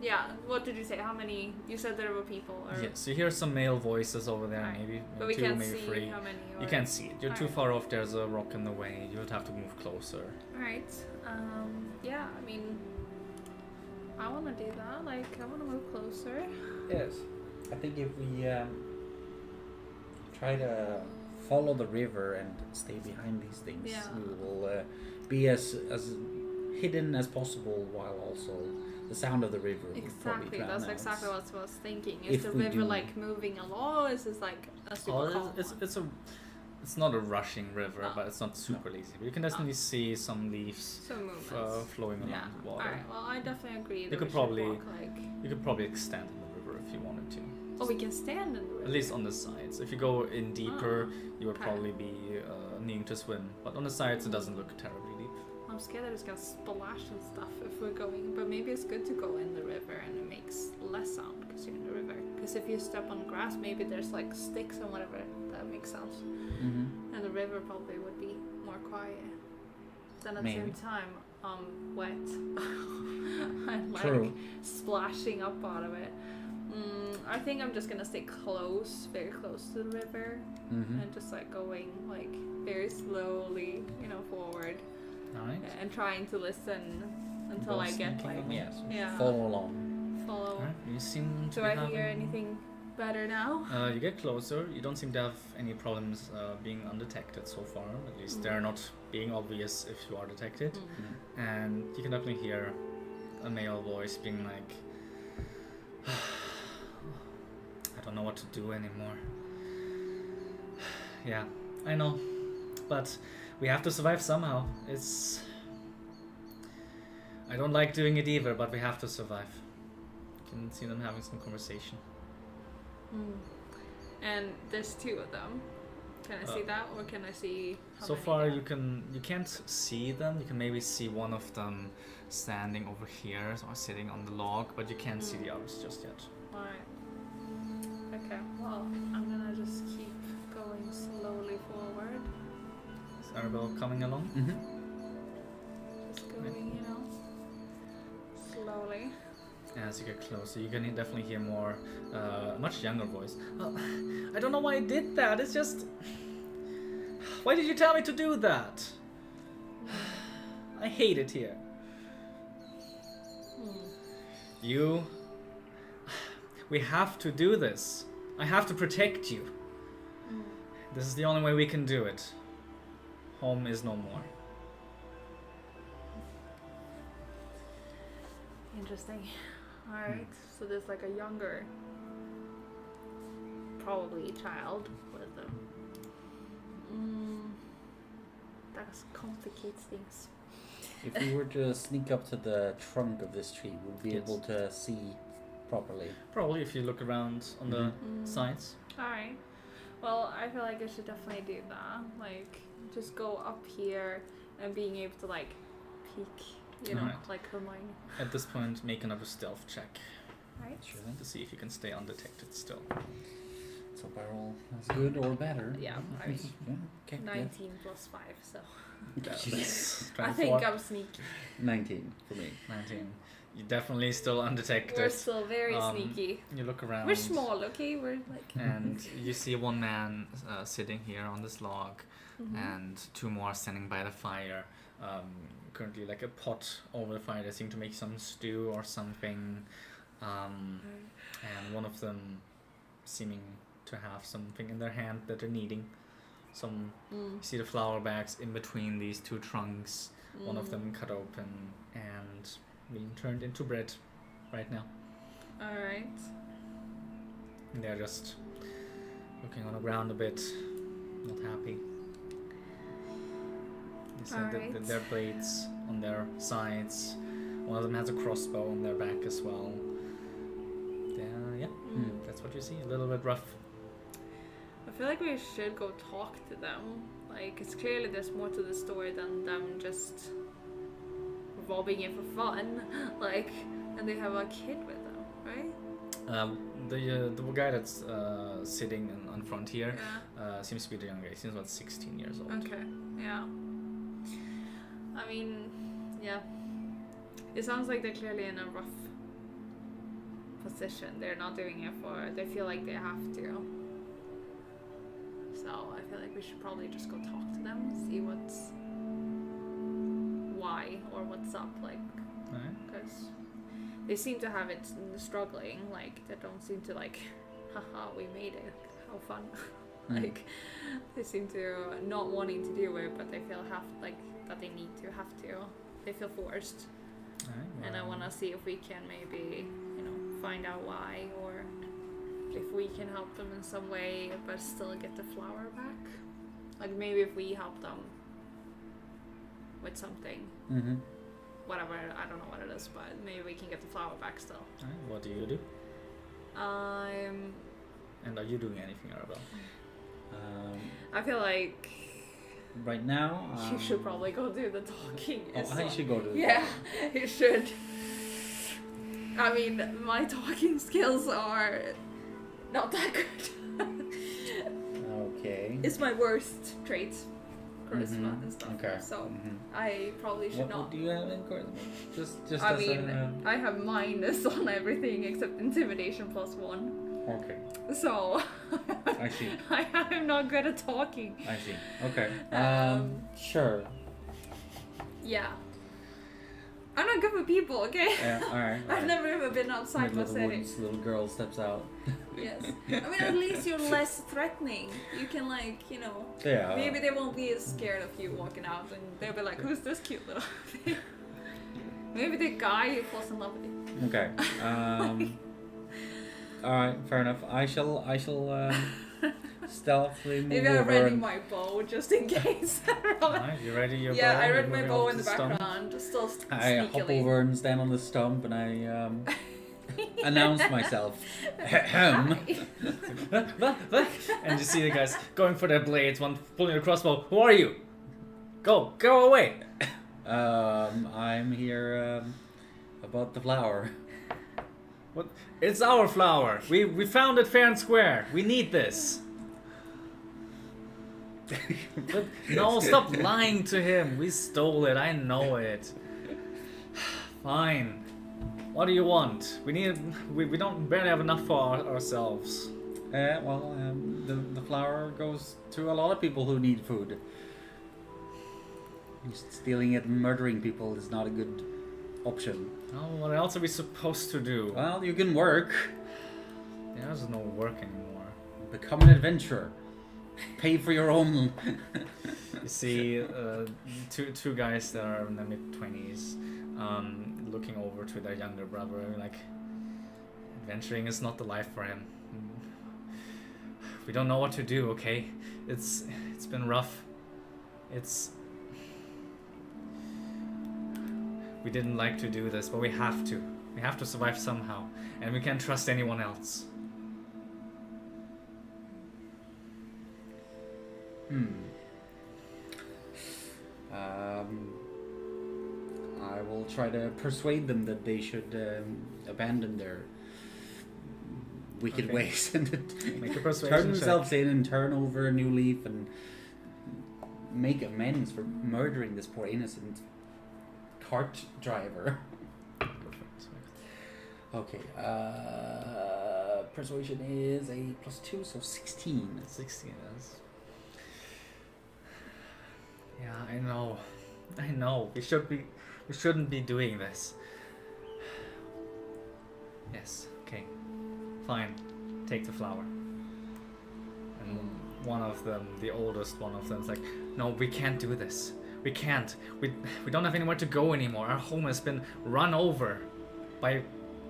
Yeah, what did you say? How many? You said there were people, or Yes, you hear some male voices over there, Right. maybe but we two, can't maybe see three. how many. You or- can't see it. You're too Alright. far off. There's a rock in the way. You would have to move closer. Alright. Yeah, I mean, I want to do that. Like, I want to move closer. Yes. I think if we try to follow the river and stay behind these things, Yeah. we will be as hidden as possible, while also the sound of the river will probably Exactly. drown That's out. exactly what I was thinking. Is If the we river do- like moving along, or is this like a super calm one? It's not a rushing river, Oh. but it's not super lazy. But you can definitely see some leaves So movements. flowing along Yeah. the water. Alright. Well, I definitely agree. That You could we should probably- walk, like. You could probably extend in the river if you wanted to. Oh, we can stand in the river. At least on the sides. If you go in deeper, you would okay. probably be needing to swim. But on the sides, it doesn't look terribly deep. I'm scared that it's gonna splash and stuff if we're going, but maybe it's good to go in the river and it makes less sound because you're in the river. Because if you step on grass, maybe there's like sticks and whatever that makes sounds. Mm-hmm. And the river probably would be more quiet. Then at the Maybe. same time, wet. and like True. splashing up out of it. I think I'm just gonna stay close, very close to the river, Mm-hmm. and just like going like very slowly, forward. Alright. And trying to listen until Both I get sneaking like along. Yes. Yeah. Follow along. follow. Alright. You seem to Do be I having... hear anything better now? You get closer. You don't seem to have any problems being undetected so far. At least they're not being obvious if you are detected. Mm. And you can definitely hear a male voice being like, I don't know what to do anymore. Yeah, I know. But we have to survive somehow. I don't like doing it either, but we have to survive. You can see them having some conversation. And there's two of them. Can I see that, or can I see? How So many far, there you can't see them. You can maybe see one of them standing over here or sitting on the log, but you can't see the others just yet. Alright. Okay, well, I'm gonna just keep going slowly forward. Is Arabelle coming along? Mm-hmm. Just going, you know, slowly. As you get closer, you can definitely hear more, much younger voice. I don't know why I did that. It's just, why did you tell me to do that? I hate it here. You, we have to do this. I have to protect you. This is the only way we can do it. Home is no more. Interesting. Alright, so there's like a younger, probably child with them. That complicates things. If we were to sneak up to the trunk of this tree, we'd be Yes. able to see properly. Probably if you look around on the sides. Alright. Well, I feel like I should definitely do that. Like, just go up here and being able to, like, peek, you know, Alright. like Hermione. At this point, make another stealth check Right? Sure thing. to see if you can stay undetected still. So I roll as good or better. Yeah, I mean, Yeah, okay, 19 plus 5, so. That's I 24. think I'm sneaky. 19 for me. 19. You're definitely still undetected. We're still very sneaky. You look around. We're small, okay? We're like. And you see one man sitting here on this log, Mhm. and two more standing by the fire. Currently, like a pot over the fire. They seem to make some stew or something. And one of them seeming to have something in their hand that they're needing. You see the flower bags in between these two trunks. One of them cut open and being turned into bread right now. Alright. And they're just looking on the ground a bit, not happy. You see Alright. their blades on their sides. One of them has a crossbow on their back as well. Yeah, that's what you see. A little bit rough. I feel like we should go talk to them. Like, it's clearly there's more to the story than them just robbing it for fun. Like, and they have a kid with them, right? The guy that's sitting on front here Yeah. seems to be the younger. He seems about 16 years old. Okay. Yeah. I mean, yeah. It sounds like they're clearly in a rough position. They're not doing it for. They feel like they have to. So I feel like we should probably just go talk to them, see why or what's up, like, Alright. because they seem to have it struggling. Like, they don't seem to like, haha, we made it, how fun. Like, they seem to not wanting to do it, but they feel that they need to have to. They feel forced, Alright, and I well, want to see if we can maybe, find out why, or if we can help them in some way, but still get the flower back. Like, maybe if we help them with something, Mm-hmm. whatever, I don't know what it is, but maybe we can get the flower back still. alright, what do you do? And are you doing anything, Arabelle? I feel like Right now, you should probably go do the talking. I should go to the Yeah, you should. I mean, my talking skills are not that good. Okay. It's my worst trait, charisma Mhm. and stuff. Okay. So Mhm. I probably should What not. do you have in charisma? Just I as mean, a, I have minus on everything except intimidation +1. okay. So I see. I'm not good at talking. I see. Okay. Sure. Yeah. I'm not good with people, okay? Yeah. All right. I've never ever been outside my Middle of the setting. woods, little girl steps out. Yes. I mean, at least you're less threatening. You can, like, Yeah. maybe they won't be as scared of you walking out and they'll be like, who's this cute little thing? Maybe the guy who falls in love with you. Okay. All right. Fair enough. I shall stealthily move Maybe I'm over. ready and- my bow just in case. Alright, you ready your bow? Yeah, I You're read my moving bow off in the stump? background, just still I hop sneakily. over and stand on the stump, and I announce myself. Ahem. And you see the guys going for their blades, one pulling a crossbow. Who are you? Go away! I'm here about the flower. What? It's our flower. We found it fair and square. We need this. No, stop lying to him. We stole it. I know it. Fine. What do you want? We don't barely have enough for ourselves. The flower goes to a lot of people who need food. Just stealing it and murdering people is not a good option. Oh, what else are we supposed to do? Well, you can work. There's no work anymore. Become an adventurer. Pay for your own. You see two guys that are in their mid-20s looking over to their younger brother like, adventuring is not the life for him. We don't know what to do, okay? It's been rough. We didn't like to do this, but we have to. We have to survive somehow, and we can't trust anyone else. I will try to persuade them that they should abandon their wicked ways and Make a persuasion turn themselves check. in and turn over a new leaf and make amends for murdering this poor innocent cart driver. Okay, persuasion is a +2, so 16. 16 is. Yeah, I know. We shouldn't be doing this. Yes, okay. Fine. Take the flower. And one of them, the oldest one of them, is like, no, we can't do this. We can't. We don't have anywhere to go anymore. Our home has been run over by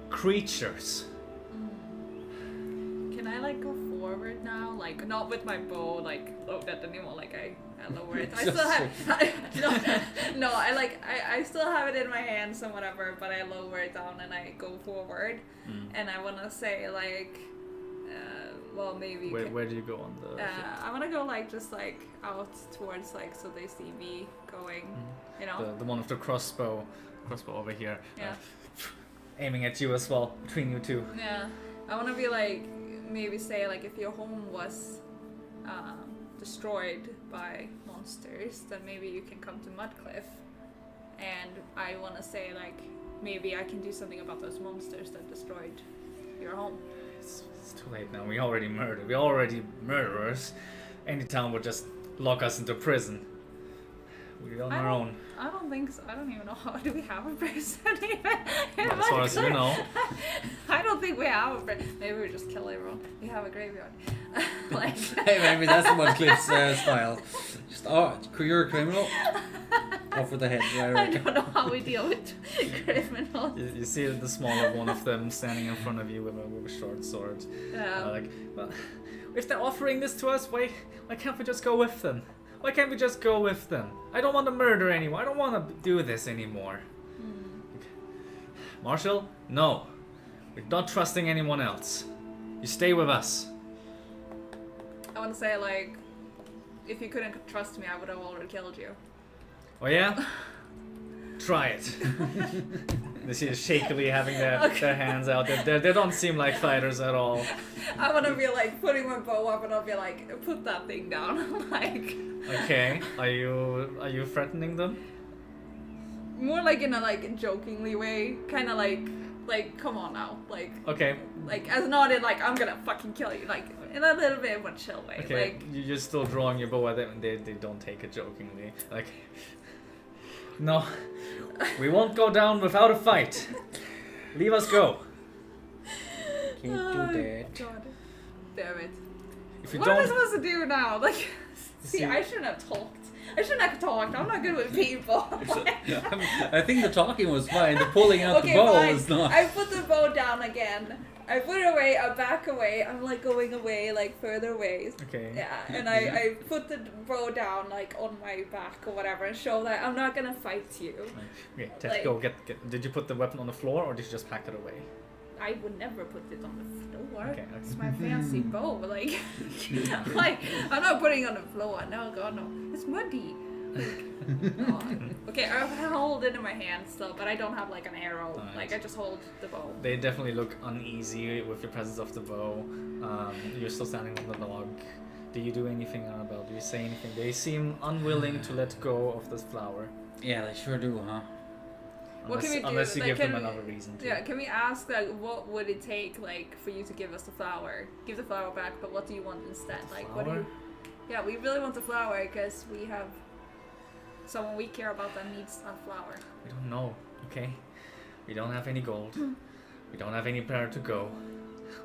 creatures. Can I like go forward now? Like not with my bow like loaded anymore. Like I lower it. I still have I still have it in my hands and whatever. But I lower it down and I go forward. And I want to say like, well maybe. Where do you go on the? I want to go like just like out towards like so they see me going. You know. The one with the crossbow over here. Yeah. Aiming at you as well, between you two. Yeah, I want to be like, maybe say like if your home was destroyed by monsters, then maybe you can come to Mudcliff. And I want to say like, maybe I can do something about those monsters that destroyed your home. It's too late now. We already murdered. We're already murderers. Any town would just lock us into prison. We're on our own. I don't think so. I don't even know how. Do we have a prison even? Not as far as you know. I don't think we have a prison. Maybe we just kill everyone. We have a graveyard. Like. Hey, maybe that's Mudcliff's style. Just, you're a criminal. Off with the head. I don't know how we deal with criminals. You see the smaller one of them standing in front of you with a short sword. Yeah. Like, well, if they're offering this to us, why can't we just go with them? Why can't we just go with them? I don't want to murder anyone. I don't want to do this anymore. Marshall, no. We're not trusting anyone else. You stay with us. I want to say, like, if you couldn't trust me, I would have already killed you. Oh yeah? Try it. They see shakily having their hands out. They don't seem like fighters at all. I want to be like putting my bow up and I'll be like, put that thing down. Like. Okay. Are you threatening them? More like in a like jokingly way, kind of like come on now, like. Okay. Like as not in like I'm gonna fucking kill you, like in a little bit of a chill way. Okay. Like. You're still drawing your bow at them, and they don't take it jokingly. Like. No. We won't go down without a fight. Leave us go. Can't do that. God. Damn it. If you What am I don't, supposed to do now? Like, see, See- I shouldn't have talked. I'm not good with people. I think the talking was fine. The pulling out the bow fine. was not. I put the bow down again. I put it away. I back away. I'm like going away, like further away. okay. Yeah, and I put the bow down like on my back or whatever and show that I'm not gonna fight you. Okay, Tess, Like- go get. Did you put the weapon on the floor or did you just pack it away? I would never put it on the floor. Okay. It's my fancy bow. Like, like I'm not putting it on the floor. No, God, no. It's muddy. Like, no. Okay, I hold it in my hand still, but I don't have like an arrow. Alright. Like I just hold the bow. They definitely look uneasy with your presence of the bow. You're still standing on the log. Do you do anything, Annabelle? Do you say anything? They seem unwilling to let go of this flower. Yeah, they sure do, huh? What can we do? Unless you Like, give them can we- another reason to. Yeah, can we ask like what would it take like for you to give us the flower? Give the flower back, but what do you want instead? Like what do Flower? you? Yeah, we really want the flower because we have someone we care about that needs a flower. We don't know, okay? We don't have any gold. We don't have anywhere to go.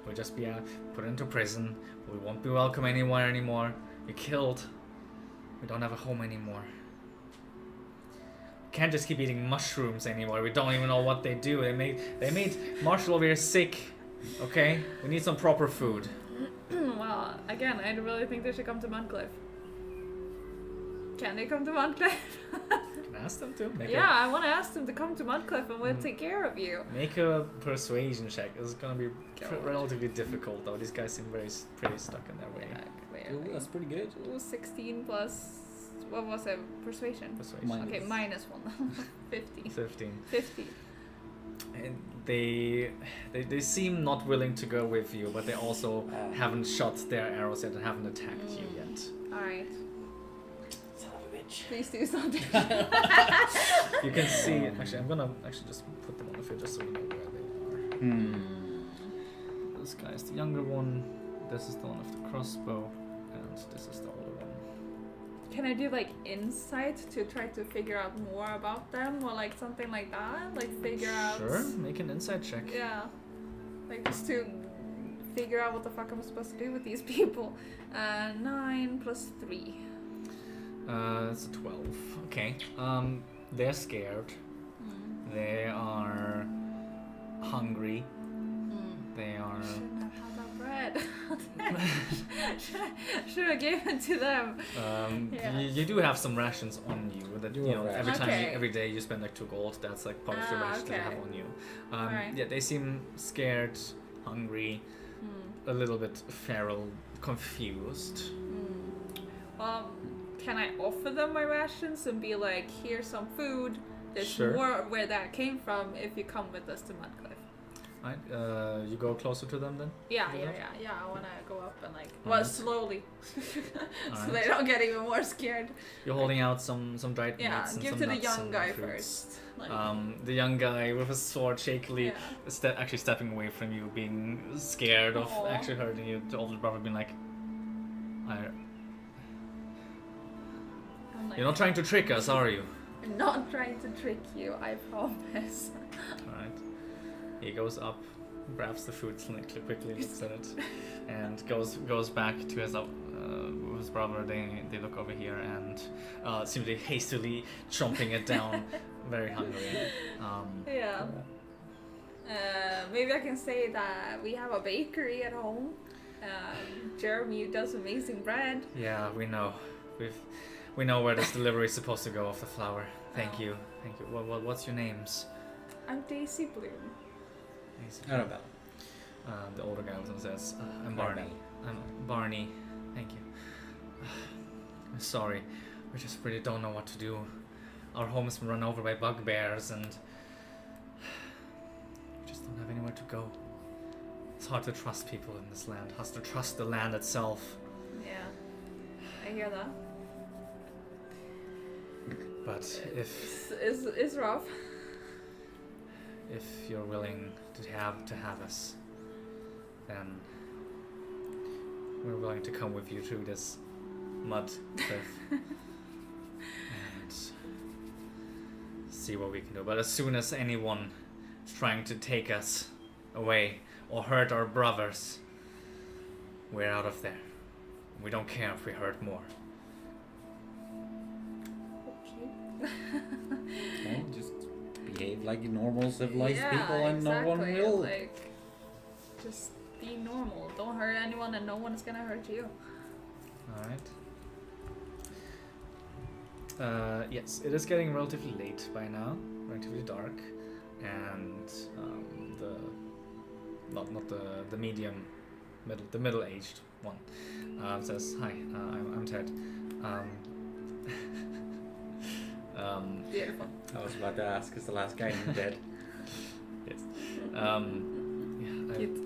We'll just be put into prison. We won't be welcome anymore. We're killed. We don't have a home anymore. We can't just keep eating mushrooms anymore. We don't even know what they do. They made Marshall over here sick. Okay? We need some proper food. Well, again, I really think they should come to Montcliff. Can they come to Montcliff? Can I ask them to? Yeah, I want to ask them to come to Montcliff and we'll take care of you. Make a persuasion check. It's gonna be God. relatively difficult though. These guys seem pretty stuck in their way. Ooh, that's pretty good. Ooh, 16 plus, what was it? Persuasion? Persuasion. Minus. Okay, minus 1. 50. 15. 50. And they seem not willing to go with you, but they also haven't shot their arrows yet and haven't attacked you yet. Alright, Son of a bitch. please do something. You can see. Actually, I'm gonna just put them on the field just so you know where they are. This guy's the younger one. This is the one with the crossbow, and this is the older one. Can I do like insight to try to figure out more about them or like something like that? Like figure out. Sure, make an insight check. Yeah. Like just to figure out what the fuck I'm supposed to do with these people. 9 plus 3. It's a 12. Okay. They're scared. They are hungry. They are. Shouldn't have had that bread. should have given it to them. Yeah. You do have some rations on you that You you know have every time rations. every day you spend like 2 gold. That's like part of your rations that you have okay. on you. Alright. Yeah, they seem scared, hungry, a little bit feral, confused. Can I offer them my rations and be like, here's some food. There's Sure. more where that came from if you come with us to Montcliff. Right. You go closer to them then. Yeah. Do that? I want to go up and like, Alright. slowly, so Alright. they don't get even more scared. You're holding out some dried Yeah, meats and give some to the nuts young and guy fruits. first. Like, The young guy with his sword shakily yeah. actually stepping away from you, being scared of Aw. actually hurting you. The older brother being like, I'm like, "You're not trying to trick us, are you?" I'm not trying to trick you, I promise. Alright. He goes up, grabs the food quickly, looks at it, and goes back to his brother. They look over here and simply hastily chomping it down, very hungry. Yeah. Maybe I can say that we have a bakery at home. Jeremy does amazing bread. Yeah, we know. We know where this delivery is supposed to go of the flour. Thank Oh. you. What's your names? I'm Daisy Bloom. Annabelle. The older guy also says, I'm Barney. Barney. I'm Barney. Thank you. I'm sorry. We just really don't know what to do. Our home's been run over by bugbears and we just don't have anywhere to go. It's hard to trust people in this land. Hard to trust the land itself. Yeah, I hear that. But if It's rough. you're willing to have us, then we're willing to come with you through this mud cliff and see what we can do. But as soon as anyone is trying to take us away or hurt our brothers, we're out of there. We don't care if we hurt more. Well, just behave like normal civilized Yeah, people and no one exactly. will. Like, just be normal. Don't hurt anyone and no one's gonna hurt you. Alright. Yes, it is getting relatively late by now, relatively dark, and the not the medium, the middle-aged one, says, "Hi, I'm Ted." Beautiful. I was about to ask, is the last guy dead? Yes. Cute.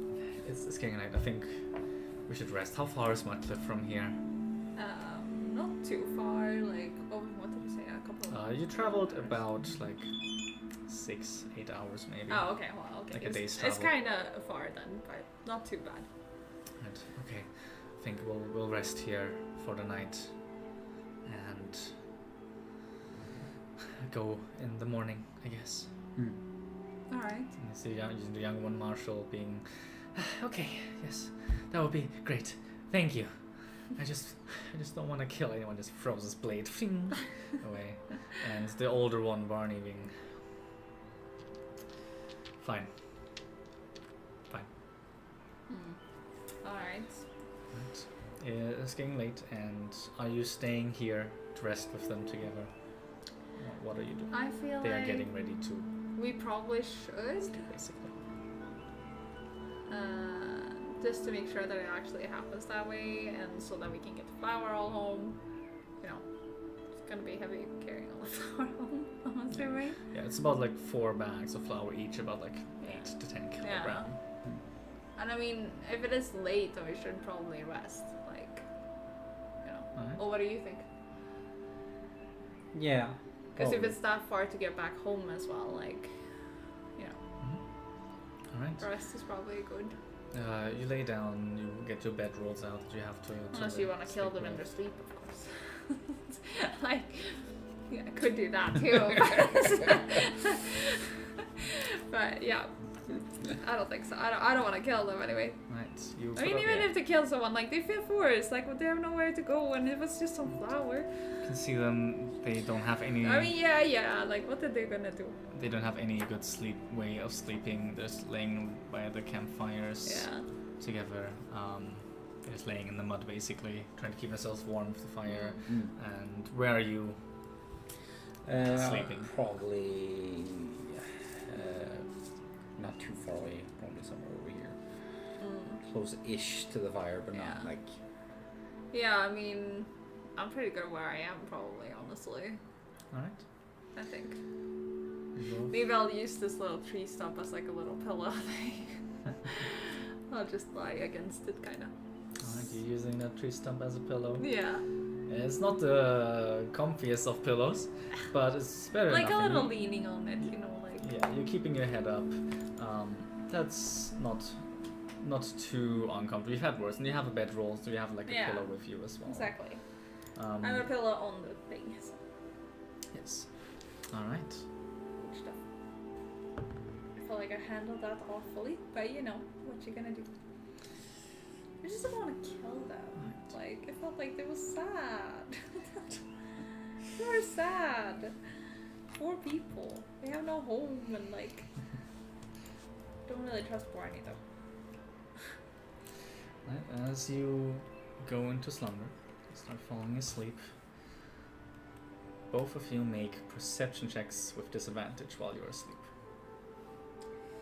It's getting late. I think we should rest. How far is Mudcliff from here? Not too far. Like, what did you say? A couple. You traveled about like 6-8 hours maybe. Oh, okay. Well, okay. Like a day's It's travel. kind of far then, but not too bad. Right. Okay. I think we'll rest here for the night and go in the morning, I guess. All right. And you see the young one, Marshall, being, okay, yes, that would be great. Thank you. I just don't want to kill anyone. Just throws his blade away, and the older one, Barney, being, fine. All right. Right. It's getting late, and are you staying here to rest with them together? What are you doing? I feel They like are getting ready to we probably should, basically. just to make sure that it actually happens that way, and so that we can get the flour all home. You know, it's gonna be heavy carrying all the flour home, I'm assuming. Yeah, it's about like 4 bags of flour each, about like Yeah. 8 to 10 Yeah. kilogram. And I mean, if it is late, then we should probably rest. Like, you know. Alright. Well, what do you think? Yeah. Because if probably. it's that far to get back home as well, like, you know, All right. rest is probably good. You lay down. You get your bedrolls out that you have to. Unless you want to kill sleep them in with. their sleep, of course. Like, yeah, I could do that too. But yeah, I don't think so. I don't want to kill them anyway. Right. You. I mean, even if they kill someone, like, they feel forced, like, they have nowhere to go, and it was just some flour. you can see them. They don't have any. I mean, yeah, like, what are they gonna do? They don't have any good way of sleeping. They're just laying by the campfires Yeah. together. They're just laying in the mud, basically, trying to keep themselves warm with the fire. And where are you? Sleeping. Probably not too far away. Probably somewhere over here, close-ish to the fire, but Yeah. not like. Yeah, I mean, I'm pretty good where I am, probably, honestly. All right. I think. You go. Maybe I'll use this little tree stump as like a little pillow thing. I'll just lie against it, kind of. Alright, you're using that tree stump as a pillow. Yeah. It's not the comfiest of pillows, but it's better Like a enough. little leaning on it, you know, like. Yeah, you're keeping your head up. That's not too uncomfortable. You've had worse, and you have a bedroll, so you have like a Yeah. pillow with you as well. Exactly. Um, I have a pillow on the thing, so. yes. Alright. Good stuff. I feel like I handled that awfully, but you know, what you gonna do? I just don't want to kill them. Like, it felt like they were sad. They were sad. Poor people. They have no home and like. Don't really trust Barney though. Right, as you go into slumber, you start falling asleep. Both of you make perception checks with disadvantage while you're asleep.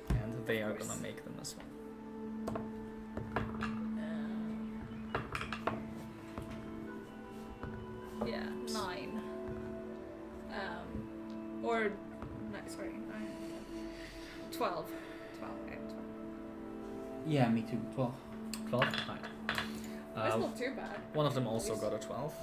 And they are course. gonna make them as well. Yeah, 9. Or no, sorry, 9. 12. 12. Okay, 12. Yeah, me too. 12. 12? Fine. That's not too bad. One of them also got a 12.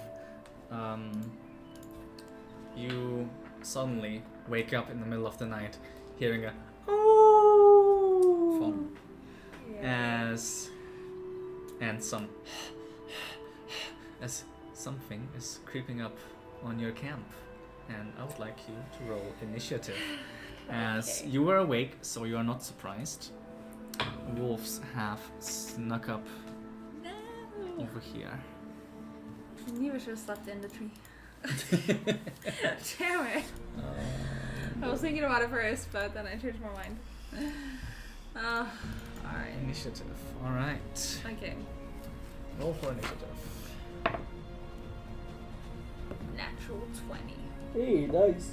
You suddenly wake up in the middle of the night hearing a oh Fun. and some as something is creeping up on your camp, and I would like you to roll initiative. As Okay. you were awake, so you are not surprised. Wolves have snuck up No. over here. I knew I should have slept in the tree. Damn it. I was thinking about it first, but then I changed my mind. Alright. Initiative. All right. Okay. Roll for initiative. Natural 20. Hey, nice.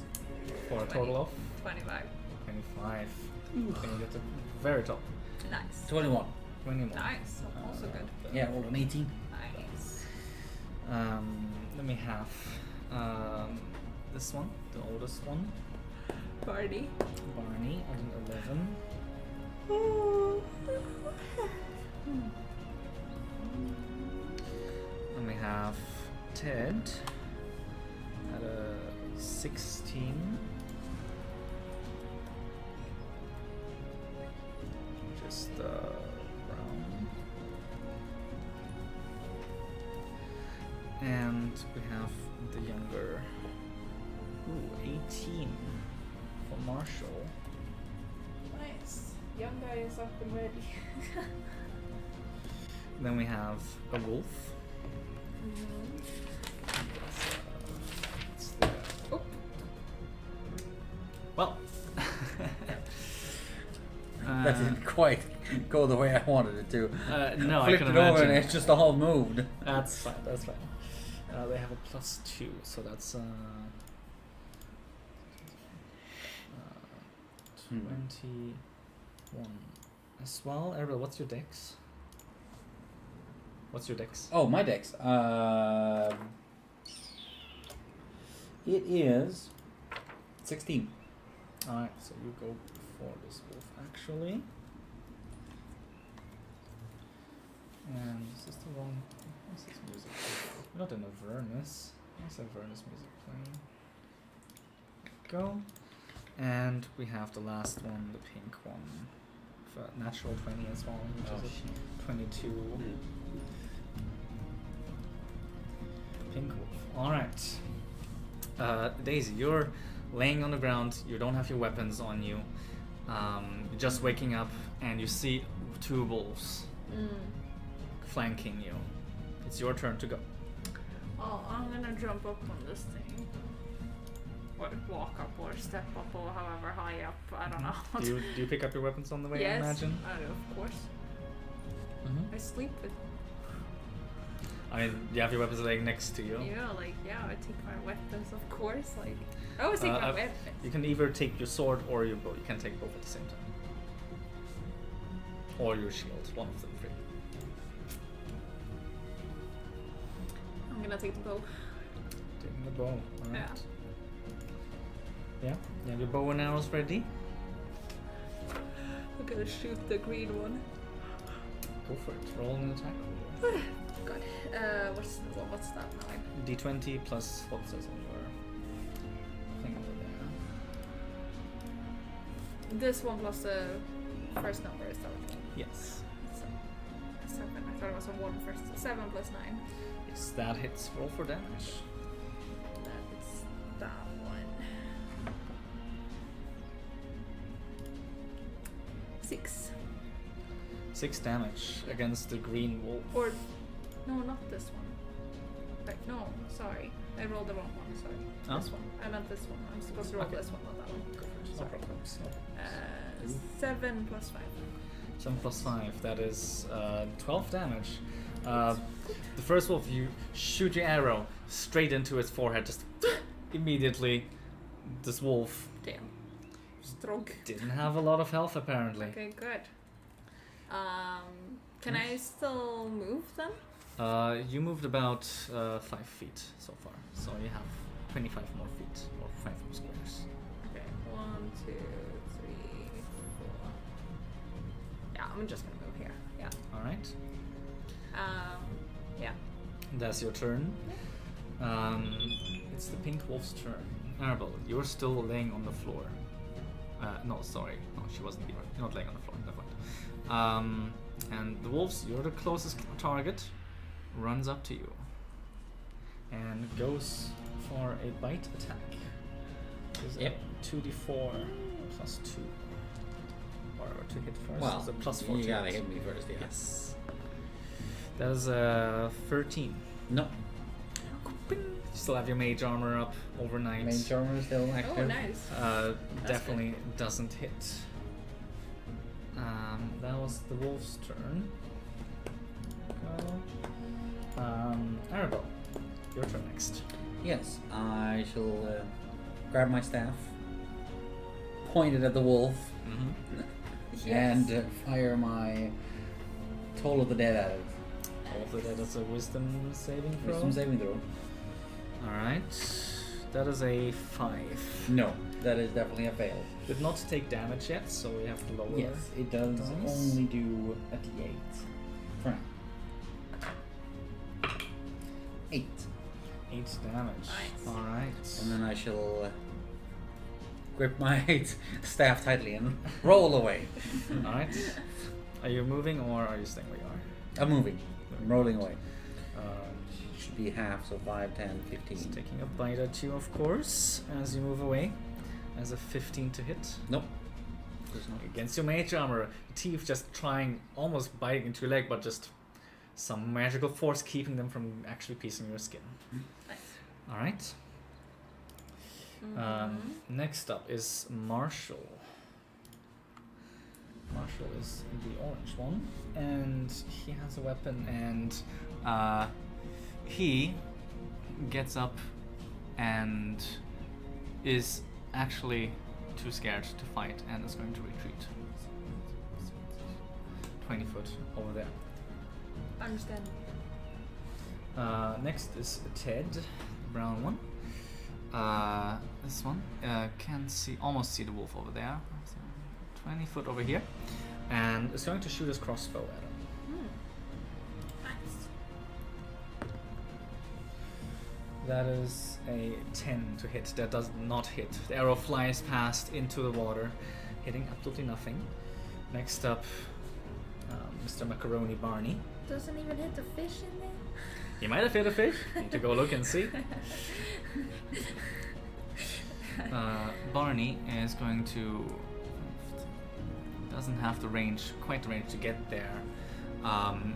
For a total of 25. 25. Can you get to the very top? Nice. 21. 21. Nice. Also good. Yeah, rolled an 18. Nice. Let me have this one, the oldest one, Party. Barney, at an 11. Then we have Ted at a 16. Just round. And we have the younger. Ooh, 18 for Marshall. Nice. Young guy is up and ready. Then we have a wolf. It's the, Oh. well, That didn't quite go the way I wanted it to. no, I Flipped can it over imagine. and it's just all moved. That's fine. That's fine. They have a +2, so that's 21 as well. Errol, what's your dex? What's your dex? Oh, my dex. It is 16. Alright, so you go for this wolf actually. And is this the wrong? What's this music? We're not in Avernus. What's Avernus music playing? Go. And we have the last one, the pink one. For natural 20 as well, which is a 22. Pink wolf. Alright. Daisy, you're laying on the ground, you don't have your weapons on you. You're just waking up and you see 2 wolves flanking you. It's your turn to go. Oh, I'm gonna jump up on this thing. Or walk up or step up or however high up, I don't know. Do you pick up your weapons on the way, Yes, I imagine? I do, of course. I sleep with I mean, you have your weapons laying next to you. yeah, I take my weapons, of course. Like, I always take my weapons. You can either take your sword or your bow. You can take both at the same time. Or your shield, one of the 3. I'm gonna take the bow. Taking the bow, alright. Yeah. Yeah, you have your bow and arrows ready? I'm gonna shoot the green one. Go for it. Roll an attack roll. God. What's that now? D20 plus what says on your thing over there. This one plus the first number is that what? Yes. So, 7. I thought it was a 1 first. 7 plus 9. Yes, that hits. Roll for damage. That's that one. 6. 6 damage against the green wolf. Or no, not this one. Wait, no, sorry. I rolled the wrong one, sorry. Oh? This one. I meant this one. I'm supposed to roll Okay. this one, not that one. Go for it. No Sorry. problems. No problems. 7 plus 5. 7 plus 5, that is 12 damage. The first wolf, you shoot your arrow straight into its forehead, just immediately. This wolf Damn. Strong. didn't have a lot of health apparently. Okay, good. Can I still move then? You moved about 5 feet so far, so you have 25 more feet, or 5 more squares. Okay, 1, 2, 3, 4. Yeah, I'm just gonna move here. Yeah. Alright, Yeah. that's your turn. It's the pink wolf's turn. Arabelle, you're still laying on the floor. No, sorry. No, she wasn't here. You're not laying on the floor. Never mind. And the wolves, you're the closest target, runs up to you and goes for a bite attack. Is Yep. a 2d4 plus 2. Or to hit first. Well, It's a plus 4 you to gotta hit. hit me first, yeah. Yes. That is 13. No. You still have your mage armor up overnight. Mage armor still active. Oh, nice. Definitely doesn't hit. That was the wolf's turn. Go. Arabelle, your turn next. Yes, I shall grab my staff, point it at the wolf, Mm-hmm. and fire my Toll of the Dead at it. Also, that is a wisdom saving throw. Wisdom saving throw. Alright. That is a 5. No, that is definitely a fail. Did not take damage yet, so we have to lower. Yes, it does dice. only do a d8 for now. 8. 8 damage. Nice. Alright. And then I shall grip my staff tightly and roll away. Alright. Are you moving or are you staying where you are? I'm moving. I'm rolling away. Um, Should be half, so 5, 10, 15. It's taking a bite at you, of course, as you move away. As a 15 to hit. Nope. There's not. Against your mage armor, teeth just trying, almost biting into your leg, but just some magical force keeping them from actually piecing your skin. Nice. Alright. Next up is Marshall. Marshall is the orange one, and he has a weapon, and he gets up and is actually too scared to fight and is going to retreat. 20 foot over there. Understand. Next is Ted, the brown one. This one can see, almost see the wolf over there. 20 foot over here, and is going to shoot his crossbow at him. Nice. That is a 10 to hit. That does not hit. The arrow flies past into the water, hitting absolutely nothing. Next up, Mr. Macaroni Barney. Doesn't even hit the fish in there. He might have hit a fish. Need to go look and see. Barney is going to, doesn't have the range, quite the range to get there.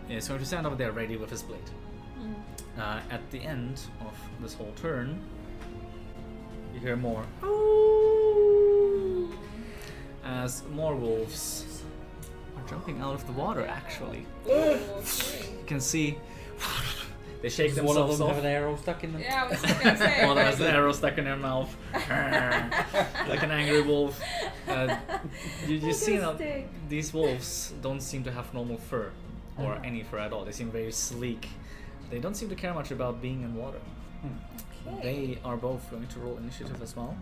Is going to stand over there ready with his blade. At the end of this whole turn, you hear more as more wolves are jumping out of the water. Actually, you can see they shake Does one of themselves them off. have an arrow stuck in them? Yeah, I was just gonna say. One of them has an arrow stuck in their mouth, like an angry wolf. You see now, these wolves don't seem to have normal fur, or any fur at all. They seem very sleek. They don't seem to care much about being in water. Okay. They are both going to roll initiative as well.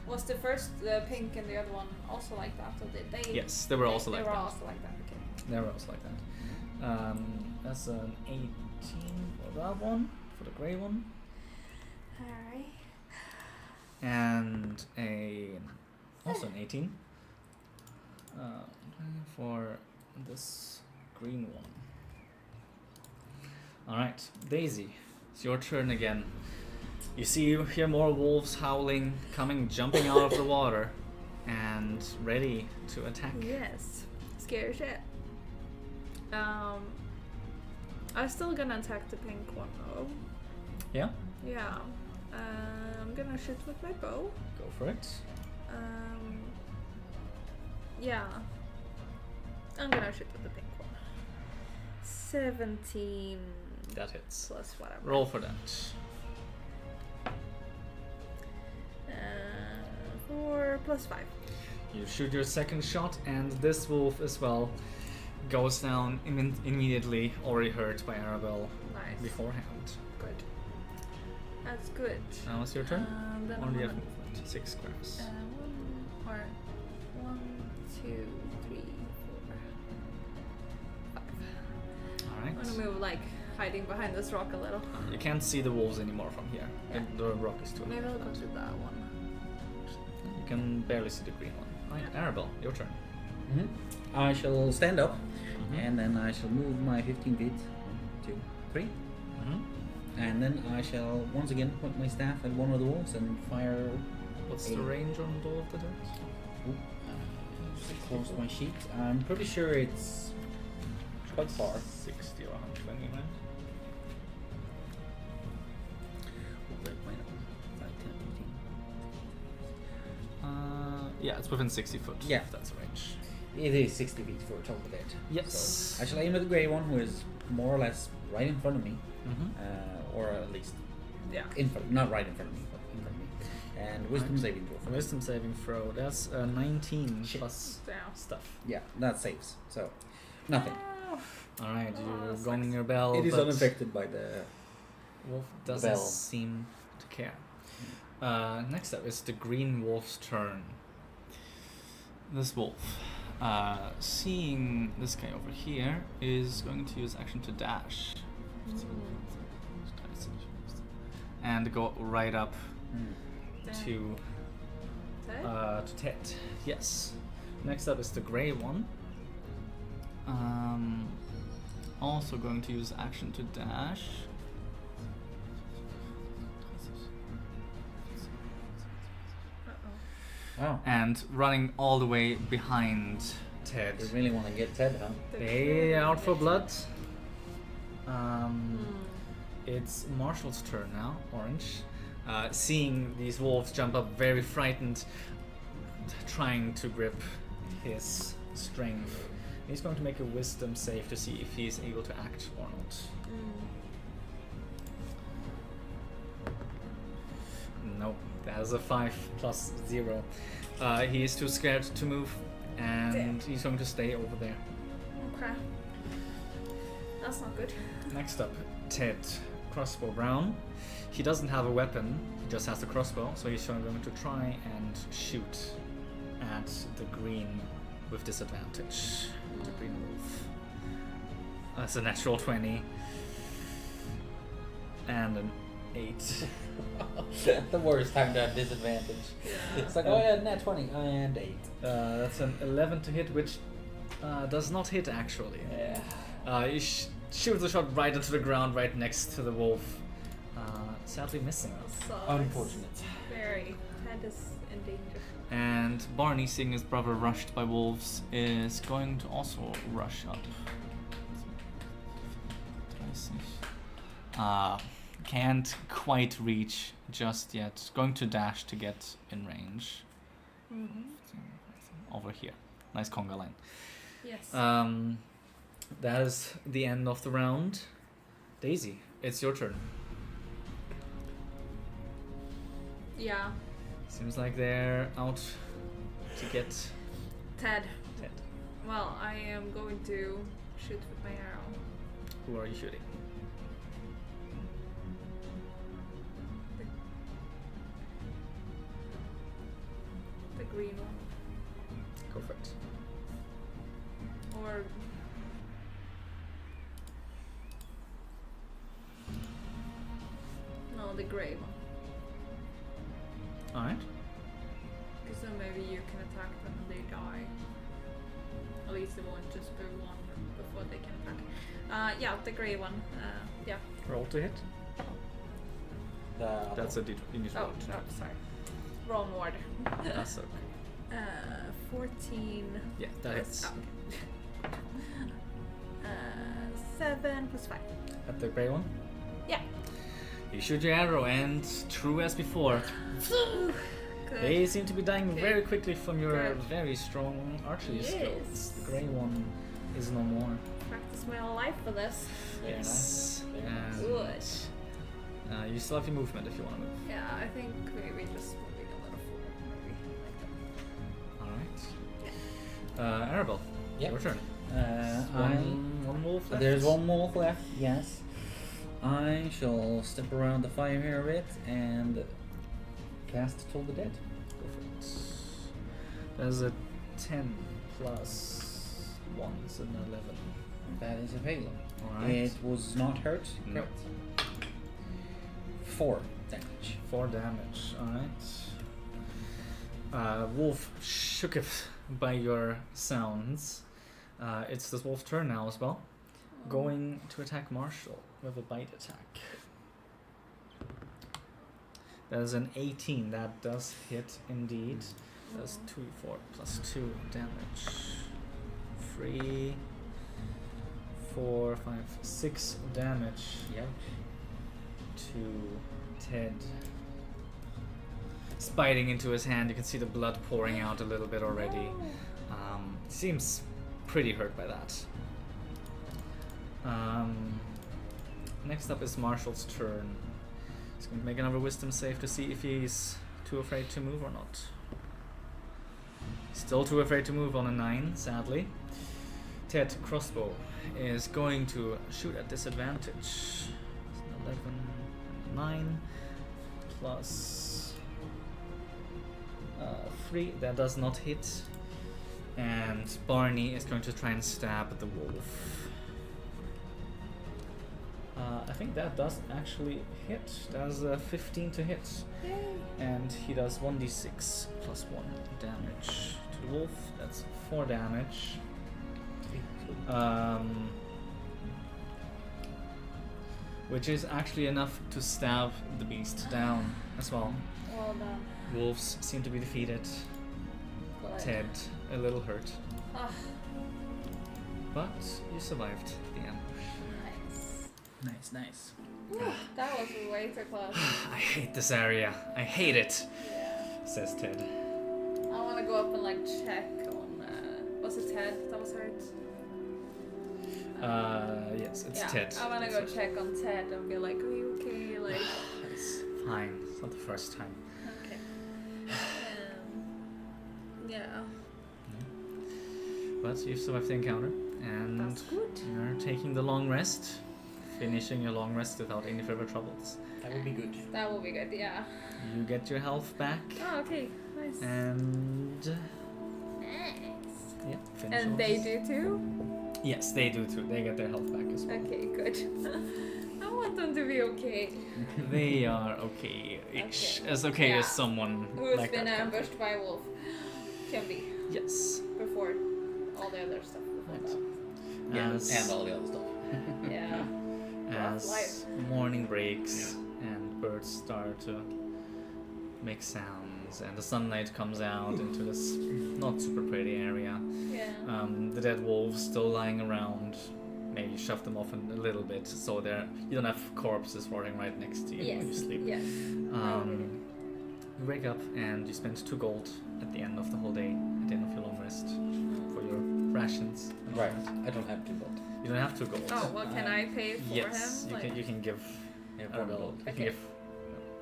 Was the first pink and the other one also like that, or did they? Yes, they were also they like were that. also like that. Okay. They were also like that. That's an 18 for that one, for the grey one, Alright. and also an 18 for this green one. Alright, Daisy, it's your turn again. You hear more wolves howling, jumping out of the water, and ready to attack. Yes. Scary shit. I'm still gonna attack the pink one though. Yeah, Yeah. I'm gonna shoot with my bow. go for it. Yeah. I'm gonna shoot with the pink one. 17 That hits. plus whatever. Roll for that. 4 plus 5. You shoot your second shot, and this wolf as well goes down immediately, already hurt by Arabelle Nice. beforehand. Good. That's good. Now it's your turn. Then Or I'm do you have gonna- movement? 6 squares. 1, 2, 3, 4, 5. I'm Alright. gonna move like hiding behind this rock a little. You can't see the wolves anymore from here. Yeah. The rock is too Maybe I'll go flat. to that one. You can barely see the green one. Right, Arabelle, your turn. I shall stand up, Mhm. and then I shall move my 15 feet. 1, 2, 3. And then I shall once again point my staff at one of the wolves and fire. What's the range on Door of the Dead? Close my sheet. I'm pretty sure it's quite far. 60 or 120, right? Yeah, it's within 60 foot. Yeah. If that's the range. It is 60 feet for a total dead. Yes. So I shall aim at the grey one, who is more or less right in front of me, Mm-hmm. or at least Yeah. in front, not right in front of me, but in front of me. And wisdom Right. saving throw. Wisdom saving throw. That's 19 Shit. plus Damn. stuff. Yeah, that saves. So, nothing. Oh, Alright, Oh, you're sucks. gonging your bell. It is but unaffected by the. Wolf doesn't bell. seem to care. Next up is the green wolf's turn. This wolf, seeing this guy over here, is going to use action to dash. And go right up damn. to Ted? Ted. Yes. Next up is the grey one. Also going to use action to dash. Uh-oh. Oh. And running all the way behind Ted. You really want to get Ted, huh? The They green out for one. blood. Hmm. It's Marshall's turn now, Orange. Seeing these wolves jump up very frightened, trying to grip his strength. He's going to make a wisdom save to see if he's able to act or not. Nope, that is a 5 plus 0. He is too scared to move, and Damn. he's going to stay over there. Okay. That's not good. Next up, Ted, crossbow brown. He doesn't have a weapon, he just has the crossbow, so he's going to try and shoot at the green with disadvantage. The green wolf. That's a natural 20. And an 8. The worst time to have disadvantage. It's like, oh yeah, nat 20 and 8. That's an 11 to hit, which does not hit actually. Yeah. You shoots the shot right into the ground, right next to the wolf. Sadly missing. Sucks. Unfortunate. Very. Ted is in danger. And Barney, seeing his brother rushed by wolves, is going to also rush up. Can't quite reach just yet. Going to dash to get in range. Over here. Nice conga line. Yes. That is the end of the round. Daisy, it's your turn. Yeah. Seems like they're out to get Ted. Ted. Well, I am going to shoot with my arrow. Who are you shooting? The green one. Go for it. Or no, the gray one. Alright. Because then maybe you can attack them and they die. At least it won't just be one before they can attack. Yeah, the gray one. Yeah. Roll to hit. That's a D. you need to Oh, roll no, to sorry. Wrong order. That's okay. 14. Yeah, that plus- hits. oh, okay. 7 plus 5. At the grey one. Yeah. You shoot your arrow and true as before. Good. They seem to be dying Okay. very quickly from your Good. very strong archery Yes. skills. The grey one is no more. Practice my whole life for this. Very nice. Very nice. Good. You still have your movement if you want to move. Yeah, I think maybe just moving a little forward, maybe like that. Alright. Arabelle, Yep. your turn. One wolf left. There's one wolf left, yes. I shall step around the fire here a bit and cast Toll the Dead. Go for it. There's a 10 plus 1 is an 11. That is a failure. Alright. It was not hurt. No. Correct. 4 damage. 4 damage, alright. Wolf shooketh by your sounds. It's this wolf's turn now as well. Going to attack Marshall with a bite attack. That is an 18. That does hit indeed. That's 2d4 plus 2 damage. 3, 4, 5, 6 damage Yep. to Ted. It's biting into his hand. You can see the blood pouring out a little bit already. Seems pretty hurt by that. Next up is Marshall's turn. He's going to make another wisdom save to see if he's too afraid to move or not? Still too afraid to move on a 9, sadly. Ted crossbow is going to shoot at disadvantage. 11, 9 plus 3. That does not hit. And Barney is going to try and stab the wolf. I think that does actually hit. That's 15 to hit. Yay. And he does 1d6 plus 1 damage to the wolf. That's 4 damage. Which is actually enough to stab the beast down as well. Well done. Wolves seem to be defeated. Good. Ted, a little hurt. Ah, But you survived the ambush. nice. Nice. Whew, that was way too close. I hate this area. I hate it, Yeah. says Ted. I want to go up and like check on. Was it Ted that was hurt? Yes, it's yeah. Ted. I want to go check on Ted and be like, are you okay? Like, It's fine. It's not the first time. okay. Yeah. But you've survived the encounter, and That's good. you're taking the long rest, finishing your long rest without any further troubles. That would be good. That will be good. Yeah. You get your health back, Oh, okay. Nice. and Nice. yeah, finish And off. they do too? Yes, they do too. They get their health back as well. Okay, good. I want them to be okay. They are okay-ish, Okay. as okay Yeah. as someone Who's like been that can be. ambushed by a wolf can be Yes. before all the other stuff before Right. Yeah, As, and all the other stuff. that. Yeah. Rough as life. morning breaks and birds start to make sounds and the sunlight comes out into this not super pretty area. Yeah. The dead wolves still lying around. Maybe shove them off a little bit so you don't have corpses rotting right next to you when you Yes. sleep. Yes. You wake up and you spend 2 gold at the end of the whole day, at the end of your long rest, for your rations. and all Right. that. I don't have 2 gold. You don't have 2 gold. Oh, well, can I pay for Yes, him? you Like- can give. I have I don't 1 know. gold. You can Okay. give.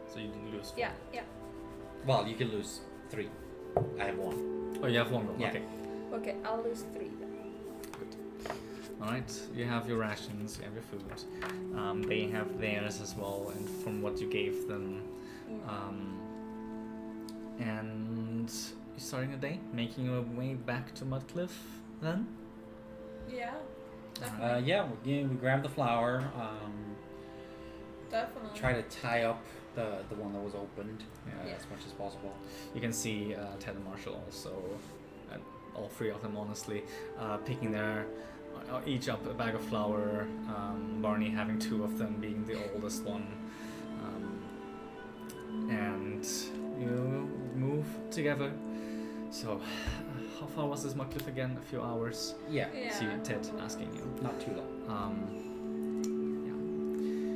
So you didn't lose. 4. Yeah, yeah. Well, you can lose 3. I have 1. Oh, you have 1 gold. Yeah. Okay. Okay, I'll lose 3 then. All right. You have your rations. You have your food. They have theirs as well, and from what you gave them. And you're starting a day, making your way back to Mudcliff. Then. Yeah, definitely. Yeah, we grab the flower. Definitely. Try to tie up the one that was opened Yeah. as much as possible. You can see Ted and Marshall also, and all 3 of them honestly, picking their each up a bag of flour. Barney having 2 of them, being the oldest one, and you move together. So, how far was this Mudcliff again? A few hours. Yeah, Yeah. See Ted asking you. not too long.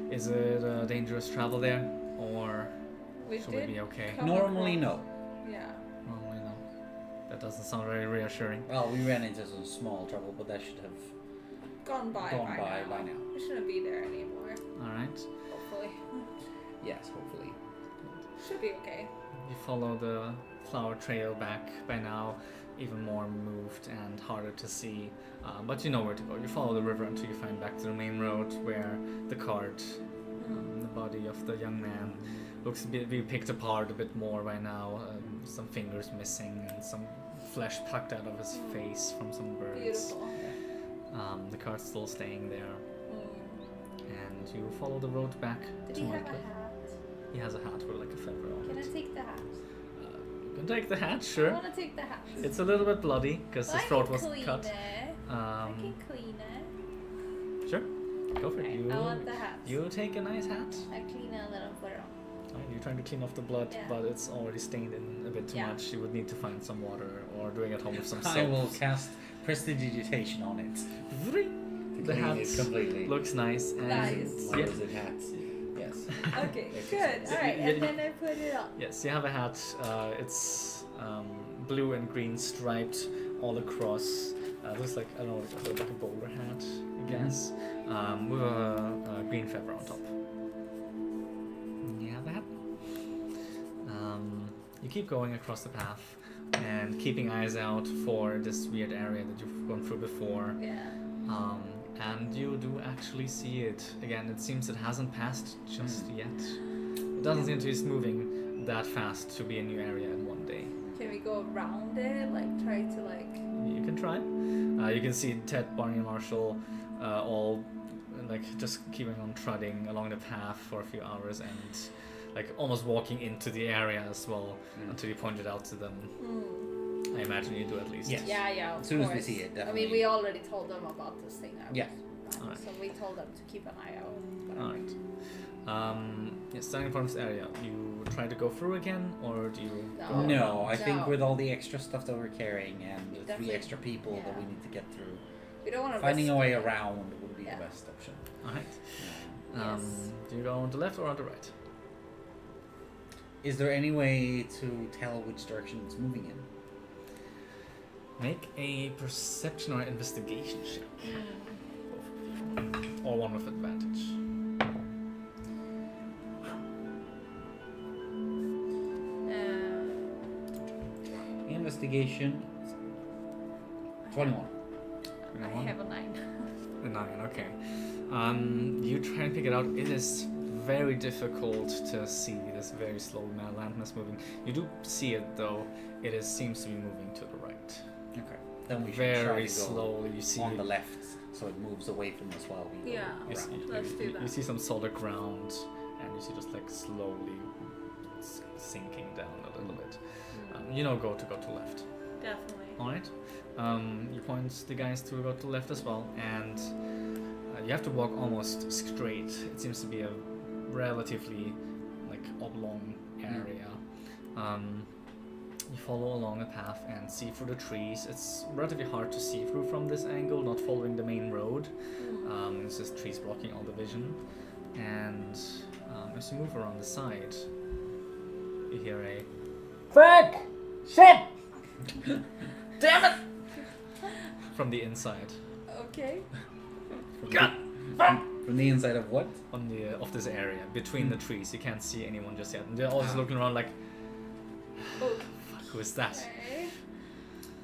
Yeah. Is it dangerous travel there, or We should we did be okay? come Normally, across- no. Yeah. Normally, no. That doesn't sound very reassuring. Well, we ran into some small trouble, but that should have Gone by by now. We shouldn't be there anymore. All right. Hopefully. Yes, hopefully. Should be okay. You follow the flower trail back by now, even more moved and harder to see, but you know where to go. You follow the river until you find back to the main road where the cart, the body of the young man, looks to be picked apart a bit more by now. Some fingers missing and some flesh plucked out of his face from some birds. Beautiful. The cart's still staying there, Mm. and you follow the road back Did to he have a Mudcliff. hat? He has a hat with like a feather on Can I it. take the hat? You can take the hat, I sure. want to take the hat. It's a little bit bloody because his I throat can wasn't clean cut. it. I Um, can clean it. sure, go for it. Right, I want the hat. You take a nice hat. I clean a little bit. You're trying to clean off the blood, Yeah. but it's already stained in a bit too Yeah. much. You would need to find some water or doing it home with some soap. I will cast prestidigitation on it. The Clean hat it completely. looks nice. And Nice. Why yeah, is it hats? Yes. Okay, Yes, good. yes, yes. Alright, Yeah, and then I put it on. yes, you have a hat. It's blue and green striped all across. Looks like, I don't know, like a bowler hat, I guess, with a green feather on top. You have the hat. you keep going across the path and keeping eyes out for this weird area that you've gone through before. Yeah. And you do actually see it. Again, it seems it hasn't passed just yet. It doesn't seem to be moving that fast to be a new area in one day. Can we go around it? Like, try to, like... You can try. You can see Ted, Barney, and Marshall all like just keeping on trotting along the path for a few hours and like almost walking into the area as well until you point it out to them. I imagine you do at least. Yes. Yeah, of As soon as we course. see it, I definitely. mean, we already told them about this thing. Yeah. Alright. So we told them to keep an eye out. Alright. Starting from this area, you try to go through again, or do you? No, I think No. with all the extra stuff that we're carrying and the Definitely, 3 extra people that we yeah. need to get through, We don't want to finding a way around would be Yeah. the best option. Alright. Yes. Do you go on the left or on the right? Is there any way to tell which direction it's moving in? Make a perception or investigation check. Or one with advantage. Investigation. 21. I have a 9. A 9, okay. You try and pick it out. It is very difficult to see this very slow landmass moving. You do see it though. It seems to be moving to the right. Okay. Then we should try Very to go slowly. You see on the left, so it moves away from us while we Yeah. go You around. see, Let's do that. You see some solid ground, and you see just like slowly sinking down a little bit. Go to left. Definitely. All right. You point the guys to go to left as well, and you have to walk almost straight. It seems to be a relatively like oblong area. You follow along a path and see through the trees. It's relatively hard to see through from this angle, not following the main road. It's just trees blocking all the vision. And as you move around the side, you hear a Fuck! Shit! Damn it! from the inside Okay. From the inside of what? on the of this area between the trees. You can't see anyone just yet. And they're all just looking around like, Oh, fuck, who is that? okay.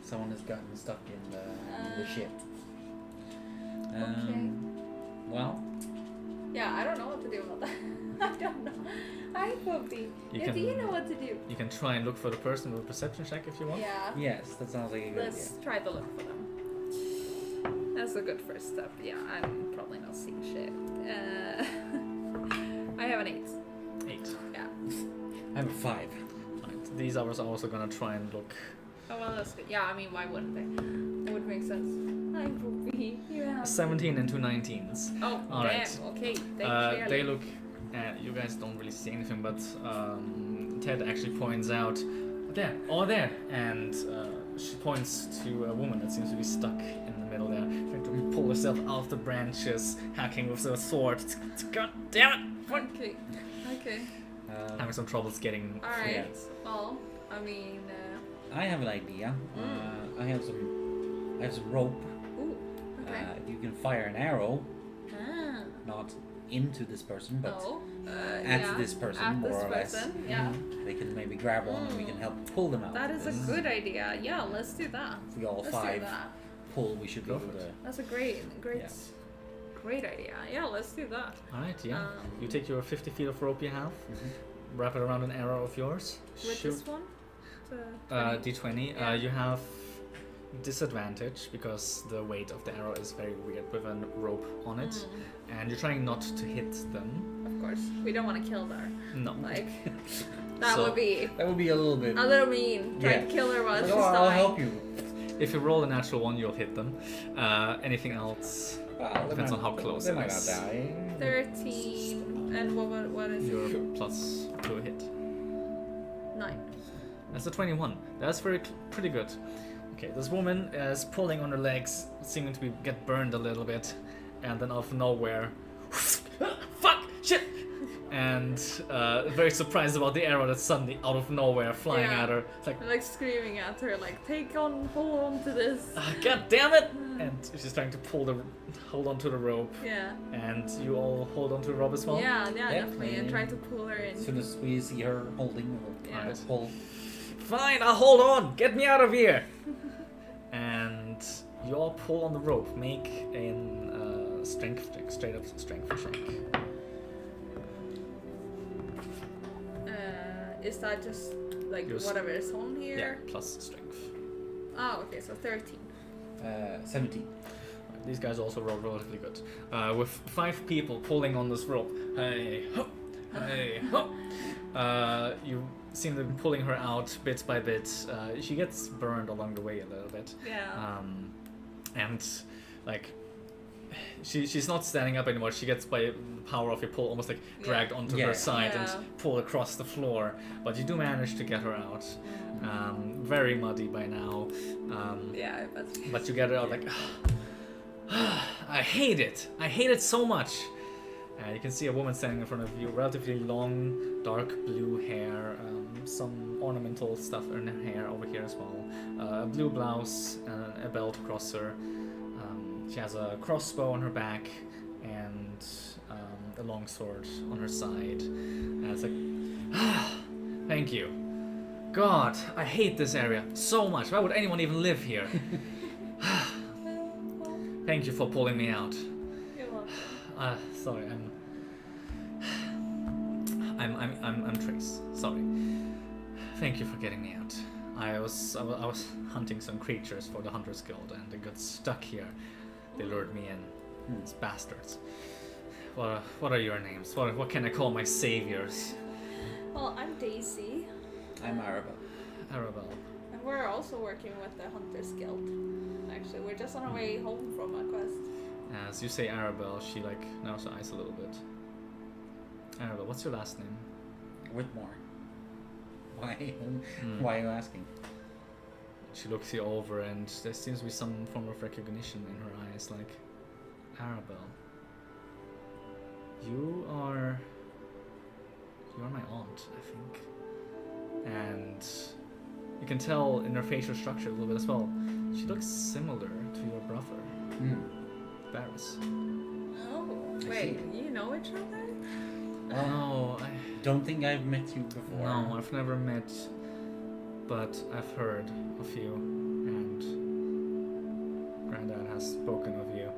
Someone has gotten stuck in the shit. Okay. Well, Yeah, I don't know what to do about that. I don't know. I could be. You Do can- you know what to do? You can try and look for the person with a perception check if you want. Yeah. yes, that sounds like a good Let's try to look for them. That's a good first step. Yeah, I'm probably not seeing shit. I have an 8. 8. Yeah. idea. I have a 5. Right. These others are also gonna try and look. Oh well, that's good. Yeah, I mean, why wouldn't they? It would make sense. I would be. Yeah. 17 and 2 19s. Oh, All damn. right. Okay. They look. You guys don't really see anything, but Ted actually points out there, there, and she points to a woman that seems to be stuck in the middle there, trying to pull herself out of the branches, hacking with her sword. God damn it! Okay. Okay. Having some troubles getting. All right. Yeah. Well, I mean. I have an idea. I have some rope. Ooh. Okay. You can fire an arrow, Ah. not into this person, but Oh. at Yeah. this person, At more this or less. person, yeah. They can maybe grab one and we can help pull them out. That of is a this. good idea. Yeah, let's do that. If we all Let's 5 do that. pull, we should be Go able for to. That's a great Yeah. great idea. Yeah, let's do that. Alright, yeah. Um, You take your 50 feet of rope you have, wrap it around an arrow of yours, With shoot. this one? The D20. Yeah. You have disadvantage because the weight of the arrow is very weird with a rope on it, and you're trying not to hit them. Of course. We don't want to kill her. No. Like, that So- would be That would be a little bit. a little mean. Trying Yeah. to kill her while Like, she's oh, I'll dying. help you. If you roll a natural one, you'll hit them. Anything else? Well, Depends on how close They it might is. not die. 13. And what is Your it? plus to a hit. 9. That's a 21. That's pretty good. Okay, this woman is pulling on her legs, seeming to get burned a little bit, and then out of nowhere, fuck, shit, and very surprised about the arrow that's suddenly out of nowhere flying Yeah. at her. It's like, I'm like screaming at her, like, hold on to this. God damn it! And she's trying to hold on to the rope, Yeah. and you all hold on to the rope as well. Yeah, Yeah, definitely. And and- try to pull her As in. soon as we see her holding, we'll Yeah. pull. Fine, I'll hold on. Get me out of here. And you all pull on the rope. Make an strength check, straight up strength check. Is that just like Yours- whatever is on here? Yeah, plus strength. Oh, okay, so 13. 17. These guys also roll relatively good. With 5 people pulling on this rope. Hey, ho, hey, ho. You seem to be pulling her out bit by bit. She gets burned along the way a little bit. Yeah. And like she's not standing up anymore. She gets by the power of your pull almost like dragged onto Yeah. her side Yeah. and pulled across the floor. But you do manage to get her out. Very muddy by now. Yeah, But you get her out like I hate it. I hate it so much. You can see a woman standing in front of you, relatively long, dark blue hair, some ornamental stuff in her hair over here as well. A blue blouse and a belt across her. She has a crossbow on her back and a long sword on her side. And it's like, thank you. God, I hate this area so much. Why would anyone even live here? Thank you for pulling me out. You're welcome. Sorry, I'm Trace. Sorry. Thank you for getting me out. I was hunting some creatures for the Hunters Guild and they got stuck here. They lured me in. These bastards. What are your names? What can I call my saviors? Well, I'm Daisy, I'm Arabelle. Arabelle. and we're also working with the Hunters Guild. Actually, we're just on our way home from a quest. As you say Arabelle, she like narrows her eyes a little bit. Arabelle, what's your last name? Whitmore. Why are you asking? She looks you over and there seems to be some form of recognition in her eyes, like, Arabelle, you're my aunt, I think. And you can tell in her facial structure a little bit as well. She looks similar to your brother, Varys. Oh, I wait, see. you know each other? No, I Don't think I've met you before. no, I've never met, but I've heard of you, and Granddad has spoken of you.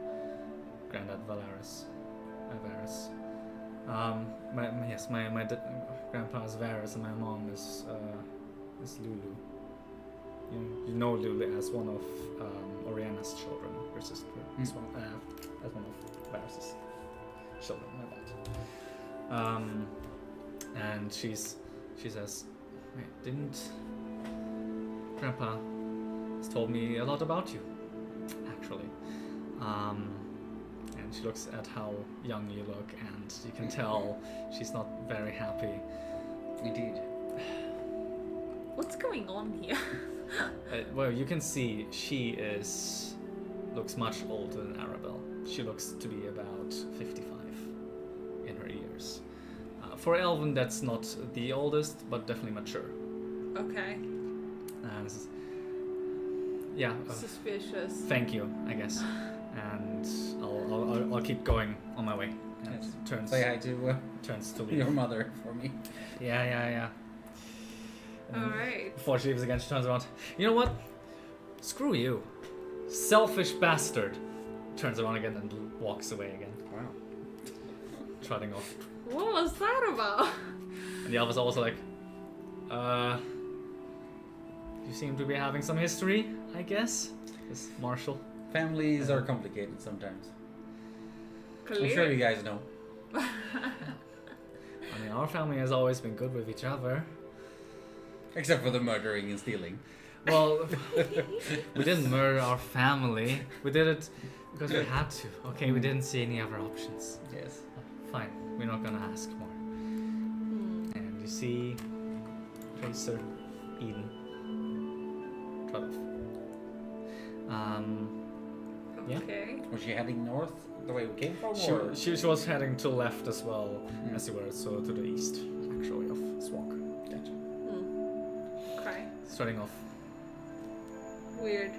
Granddad Varys. Grandpa is Varys, and my mom is Lulu. You know Lulu as one of Oriana's children, her sister, as well, as one of Varys's children. My bad. And she says, wait, didn't Grandpa has told me a lot about you, actually. And she looks at how young you look, and you can tell she's not very happy. Indeed. What's going on here? Well, you can see she looks much older than Arabelle. She looks to be about 55 in her years. For Elven, that's not the oldest, but definitely mature. Okay. And yeah, Suspicious. thank you, I guess. And I'll keep going on my way. And Yes. turns Say hi to turns to leave. your mother for me. Yeah. Alright. Before she leaves again, she turns around. You know what? Screw you. Selfish bastard. Turns around again and walks away again, Wow. trotting off. What was that about? And the elf is also like, you seem to be having some history, I guess. This Marshall. Families are complicated sometimes. I'm Clear. sure you guys know. I mean, our family has always been good with each other. Except for the murdering and stealing. Well, we didn't murder our family. We did it because we had to. Okay, we didn't see any other options. Yes. Fine, we're not gonna ask more. And you see Tracer, Eden, trot off. Yeah. Okay. Was she heading north the way we came from? Or? She was heading to the left as well as you were, so to the east, actually, of Swamp. Gotcha. Okay. Starting off. Weird.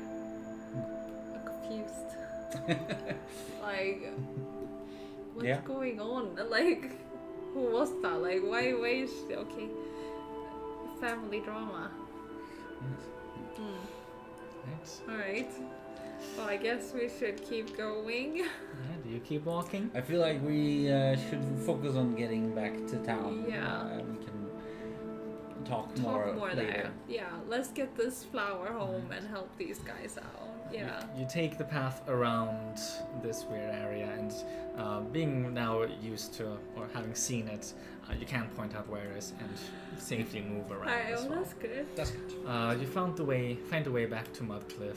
I'm confused. Like, what's Yeah. going on? Like, who was that? Like, why is she, okay? Family drama. Yes. Right. Alright. Well, I guess we should keep going. Yeah, do you keep walking? I feel like we should focus on getting back to town. Yeah. We can talk more later. there. Yeah, let's get this flower home and help these guys out. Yeah. You take the path around this weird area, and being now used to or having seen it, you can point out where it is and safely move around Alright, as well, well. that's good. That's good. You find the way back to Mudcliff,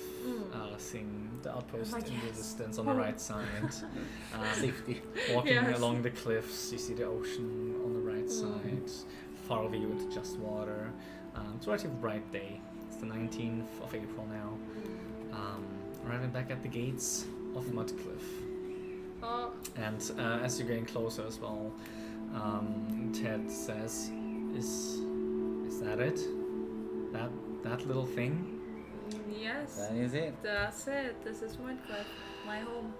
seeing the outpost Like, in the yes. distance on the right side. Safety. Walking Yes. along the cliffs, you see the ocean on the right side. Far view into just water. It's a relatively bright day. It's the 19th of April now. Arriving back at the gates of Mudcliff. Oh, And as you're getting closer as well, Ted says, "Is that it? That little thing?" yes. That is it. That's it. This is Mudcliff, my home.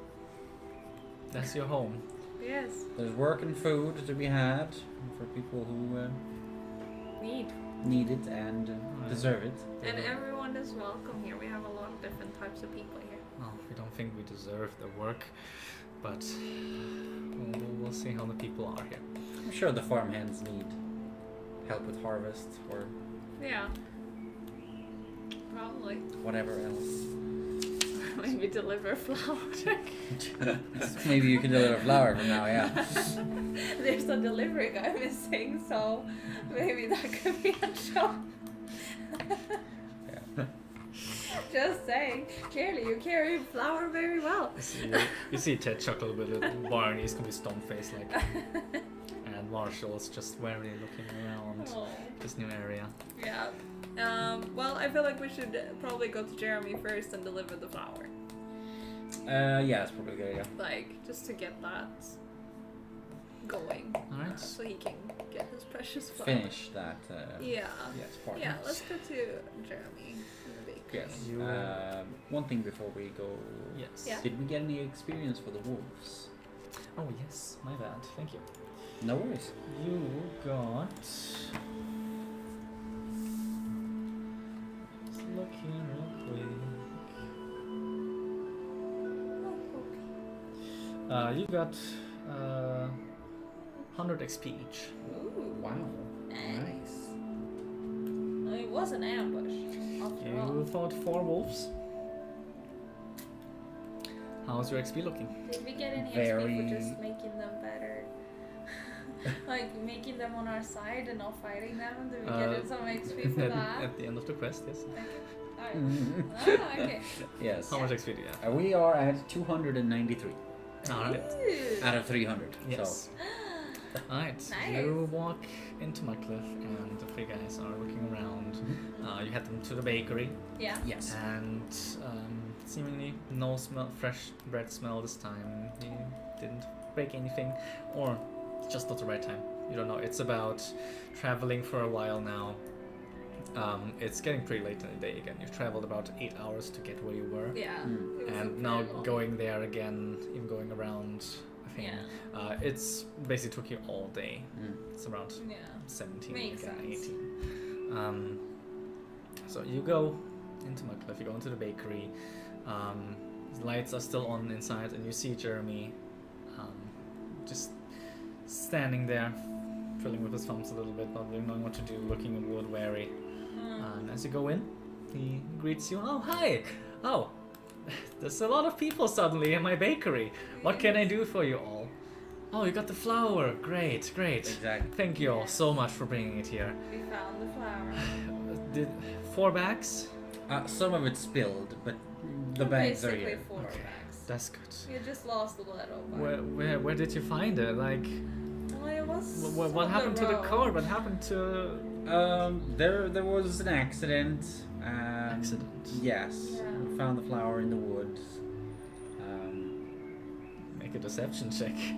That's your home. Yes. There's work and food to be had for people who need it and deserve it. And everyone is welcome here. We have a lot of different types of people here. Well, we don't think we deserve the work, but we'll see how the people are here. I'm sure the farmhands need help with harvest or Yeah. Probably. whatever else. Maybe deliver flowers. Maybe you can deliver flour from now, yeah. There's a delivery guy missing, so maybe that could be a job. Yeah. Just saying. Clearly, you carry flour very well. You see Ted chuckle a bit at Barney. He's gonna be stone faced like, and Marshall's just warily looking around Oh. this new area. Yeah. Well, I feel like we should probably go to Jeremy first and deliver the flour. Yeah, that's probably a good idea. Like, just to get that going. Alright. So he can get his precious flour. Finish that. Yeah. Yes, part. Yeah, let's go to Jeremy in the bakery. Yes. You- One thing before we go. Yes. Yeah. Did we get any experience for the wolves? Oh yes, my bad. Thank you. No worries. You got. Just look here real quick. You got 100 XP each. Ooh. Wow. Nice. It was an ambush, after You all. fought 4 wolves. How's your XP looking? Did we get any XP Very- for just making them better? Like, making them on our side and not fighting them? Did we get some XP for that? At the end of the quest, yes. Alright. Ah, okay. Yes. How much XP do you have? We are at 293 Alright. Ooh. out of 300. Yes. Alright. Nice. You walk into Mudcliff and the 3 guys are looking around. You head them to the bakery Yeah. So, yes. and seemingly no fresh bread smell this time. You didn't break anything, or it's just not the right time. You don't know. It's about traveling for a while now. It's getting pretty late in the day again. You've traveled about 8 hours to get where you were. Yeah. Mm. It was And a now very long- going there again, even going around, I think, Yeah. it's basically took you all day. Mm. It's around Yeah. 17, Makes again, sense. 18. So you go into Mudcliff, you go into the bakery. The lights are still on inside, and you see Jeremy just standing there, fiddling with his thumbs a little bit, not really knowing what to do, looking a little wary. And as you go in, he greets you. Oh, hi! Oh, there's a lot of people suddenly in my bakery. What can I do for you all? Oh, you got the flour. Great, great. Exactly. Thank you all so much for bringing it here. We found the flower. Did 4 bags? Some of it spilled, but the bags are Basically here. 4 bags. That's good. We just lost a little. But Where did you find it? Like, well, it was what on happened to the road. car? What happened to? There was an accident. Accident. Yes. Yeah. We found the flower in the woods. Make a deception check. Yeah.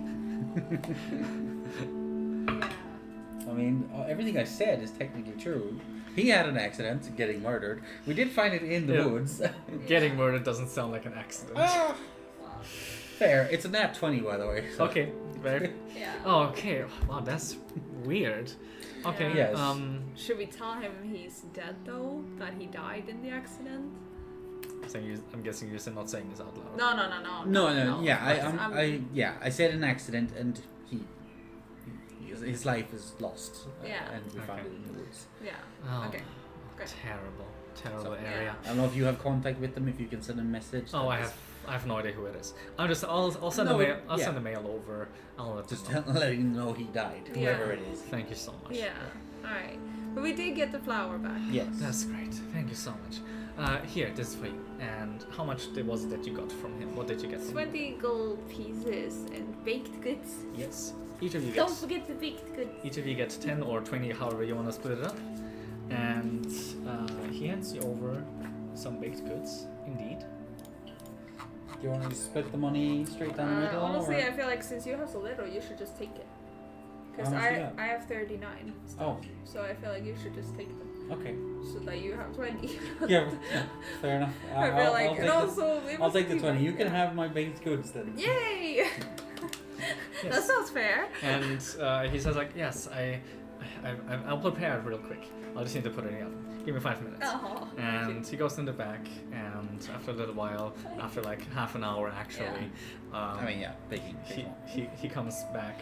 I mean, everything I said is technically true. He had an accident, getting murdered. We did find it in the Yeah. woods. Getting murdered doesn't sound like an accident. Ah, Wow. Fair. It's a nat 20, by the way. So. Okay, very. Yeah. Oh, okay. Wow, that's weird. Okay. Yes. Should we tell him he's dead though? That he died in the accident? I'm guessing you're not saying this out loud. No. Yeah, I said an accident, and his life is lost. Yeah. And we found Okay. it in the woods. Yeah. Oh, Okay. Good. terrible So- area. I don't know if you have contact with them. If you can send a message. Oh, I have no idea who it is. I'll send No, a mail. I'll yeah. send a mail over. I'll let Just them know. let him know he died, Yeah. whoever it is. Thank you so much. Yeah. All right. But we did get the flower back. Yes. That's great. Thank you so much. Here, this is for you. And how much was it that you got from him? What did you get from him? 20 gold pieces and baked goods. Yes. Each of you Don't gets. forget the baked goods. Each of you gets 10 or 20, however you want to split it up. And he hands you over some baked goods, indeed. Do you want to split the money straight down the middle? Honestly, or? I feel like since you have so little, you should just take it. Because How much do you have? I have 39 stuff. Oh, So I feel like you should just take them. okay. So that you have 20. Yeah, fair enough. I feel like, I'll and also, it I'll was take the pretty 20. You much- can have my baked goods then. Yay! That sounds fair. And he says like, yes, I'll prepare it real quick. I'll just need to put it in the oven. Give me 5 minutes. Oh. And he goes in the back, and after a little while, after like half an hour actually, I mean, yeah, baking. he comes back,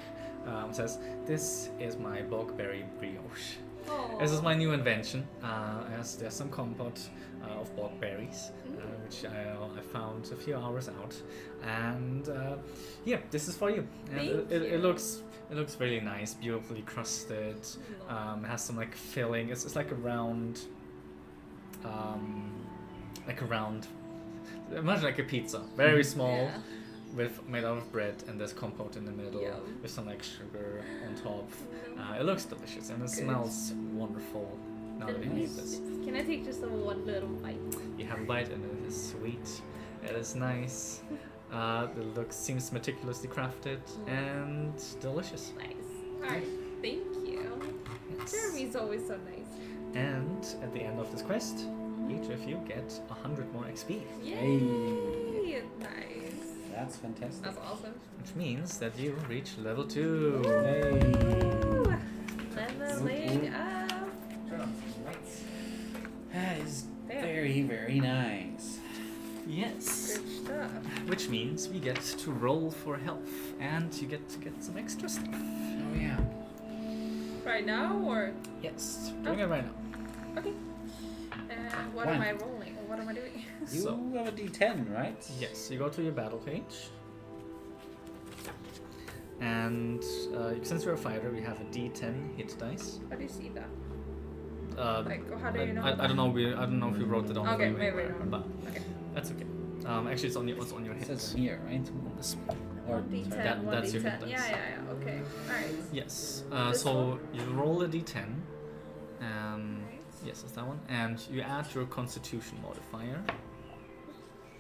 says, "This is my bogberry brioche. Oh. This is my new invention. As there's some compote of bogberries, which I found a few hours out, and yeah, this is for you. And Thank it you. looks really nice, beautifully crusted. It has some like filling. It's like a round, much like a pizza, very small. Yeah. Made out of bread, and there's compote in the middle Yum. with some like sugar on top. It looks delicious and it Good. smells wonderful. Now that you eat this, Can I take just one little bite? you have a bite and it is sweet. It is nice. The look seems meticulously crafted and delicious. Nice. Alright, thank you. Yes. Jeremy's always so nice. And at the end of this quest, each of you get 100 more XP, Yay! Nice. That's fantastic. That's awesome. which means that you reach level 2. Hey. Woo! Leveling up. That is There. very, very nice. Yes. Good stuff. Which means we get to roll for health, and you get to get some extra stuff. Oh, yeah. Right now or Yes, doing it right now. okay. What One. am I rolling? Or what am I doing? You So- have a D10, right? Yes, you go to your battle page, and since you're a fighter, we have a D10 hit dice. How do you see that? Like, how do you know? I don't know. I don't know if we wrote it on Okay, the maybe anywhere, not. but Okay. that's okay. Actually, it's on your It hit. says here, right? On this. Or, One D10, sorry. That- one that's your D10. hit dice. Yeah. Okay. Alright. Yes. This So one? you roll a D10. Yes, it's that one, and you add your Constitution modifier,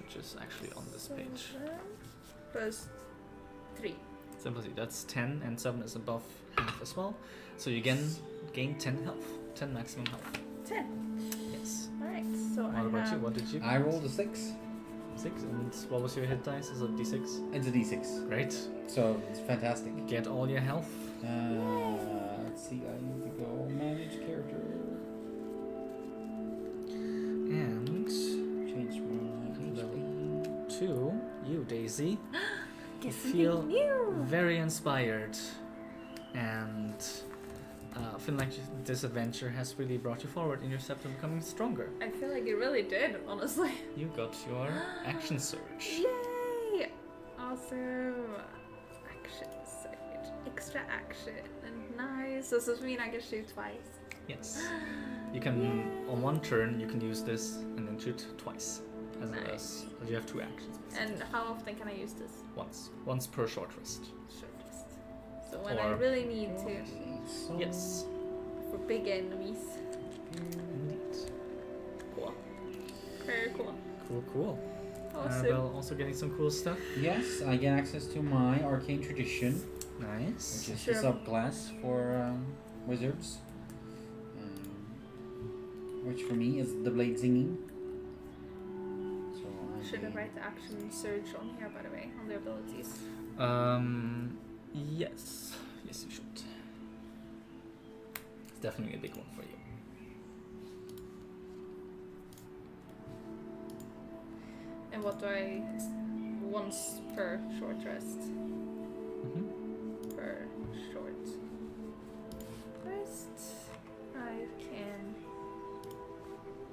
which is actually on this page. Plus 3. Simply, that's 10, and 7 is above half as well. So you gain 10 health, 10 maximum health. 10. Yes. Alright, so What I about have... you? What did you? I rolled a 6. 6, and what was your hit dice? Is it D6? It's a D6. Great. So it's fantastic. Get all your health. Let's see, I need to go manage character. And Change my HP. 2, you, Daisy, Get feel something new. very inspired and feel like this adventure has really brought you forward in your step to becoming stronger. I feel like it really did, honestly. You got your action surge. Yay! Awesome. Action surge. Extra action. And nice. Does this mean I can shoot twice? Yes. You can, on one turn, you can use this and then shoot twice. As you have 2 actions. And how often can I use this? Once per short rest. Short rest. So when I Or- really need to. So Yes. For big enemies. Indeed. Cool. Very cool. Cool. Awesome. Annabelle also getting some cool stuff. Yes, I get access to my arcane tradition, Nice. which is Sure. the subclass for wizards, which for me is the blade singing. So I Should I write the action surge on here, by the way, on the abilities? Yes. Yes, you should. It's definitely a big one for you. And what do I... Once per short rest. Mm-hmm. Per short rest, I can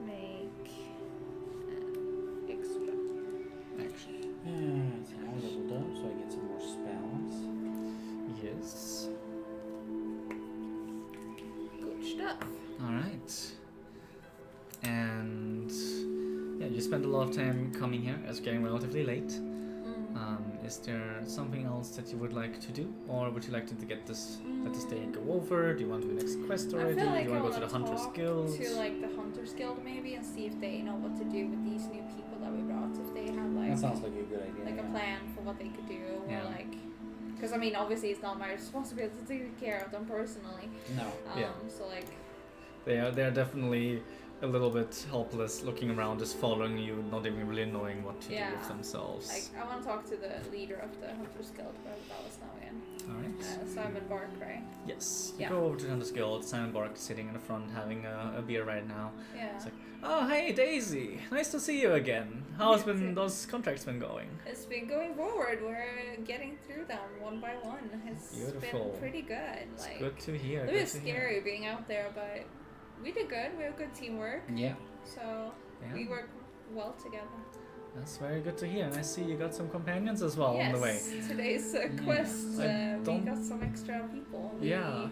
make an extra. Action. So now I leveled up, so I get some more spells. Yes. Good stuff. Alright. And yeah, you spend a lot of time coming here as getting relatively late. Is there something else that you would like to do? Or would you like to get this let this day go over? Do you want to do the next quest already? I feel like do you I want to go to the wanna Hunter's talk Guild? to like the Hunter's Guild maybe and see if they know what to do with these new people that we brought. If they have like That sounds like a good idea. a plan for what they could do, Yeah. or like, because I mean obviously it's not my responsibility to take care of them personally. No. Yeah. So like They're definitely a little bit helpless, looking around, just following you, not even really knowing what to do Yeah. with themselves. like I want to talk to the leader of the Hunter's Guild, whoever that was now in. Alright. Simon Bark, right? Yes. You Yeah. go over to the Hunter's Guild. Simon Bark is sitting in the front having a beer right now. Yeah. It's like, oh, hey, Daisy. Nice to see you again. How's You been too. those contracts been going? It's been going forward. We're getting through them one by one. It's Beautiful. been pretty good. It's Like good to hear. it good was to hear. scary being out there, but we did good. We have good teamwork, Yeah. so we Yeah, work well together. that's very good to hear. And I see you got some companions as well yes, on the way. today's quest, I we don't- got some extra people. Yeah.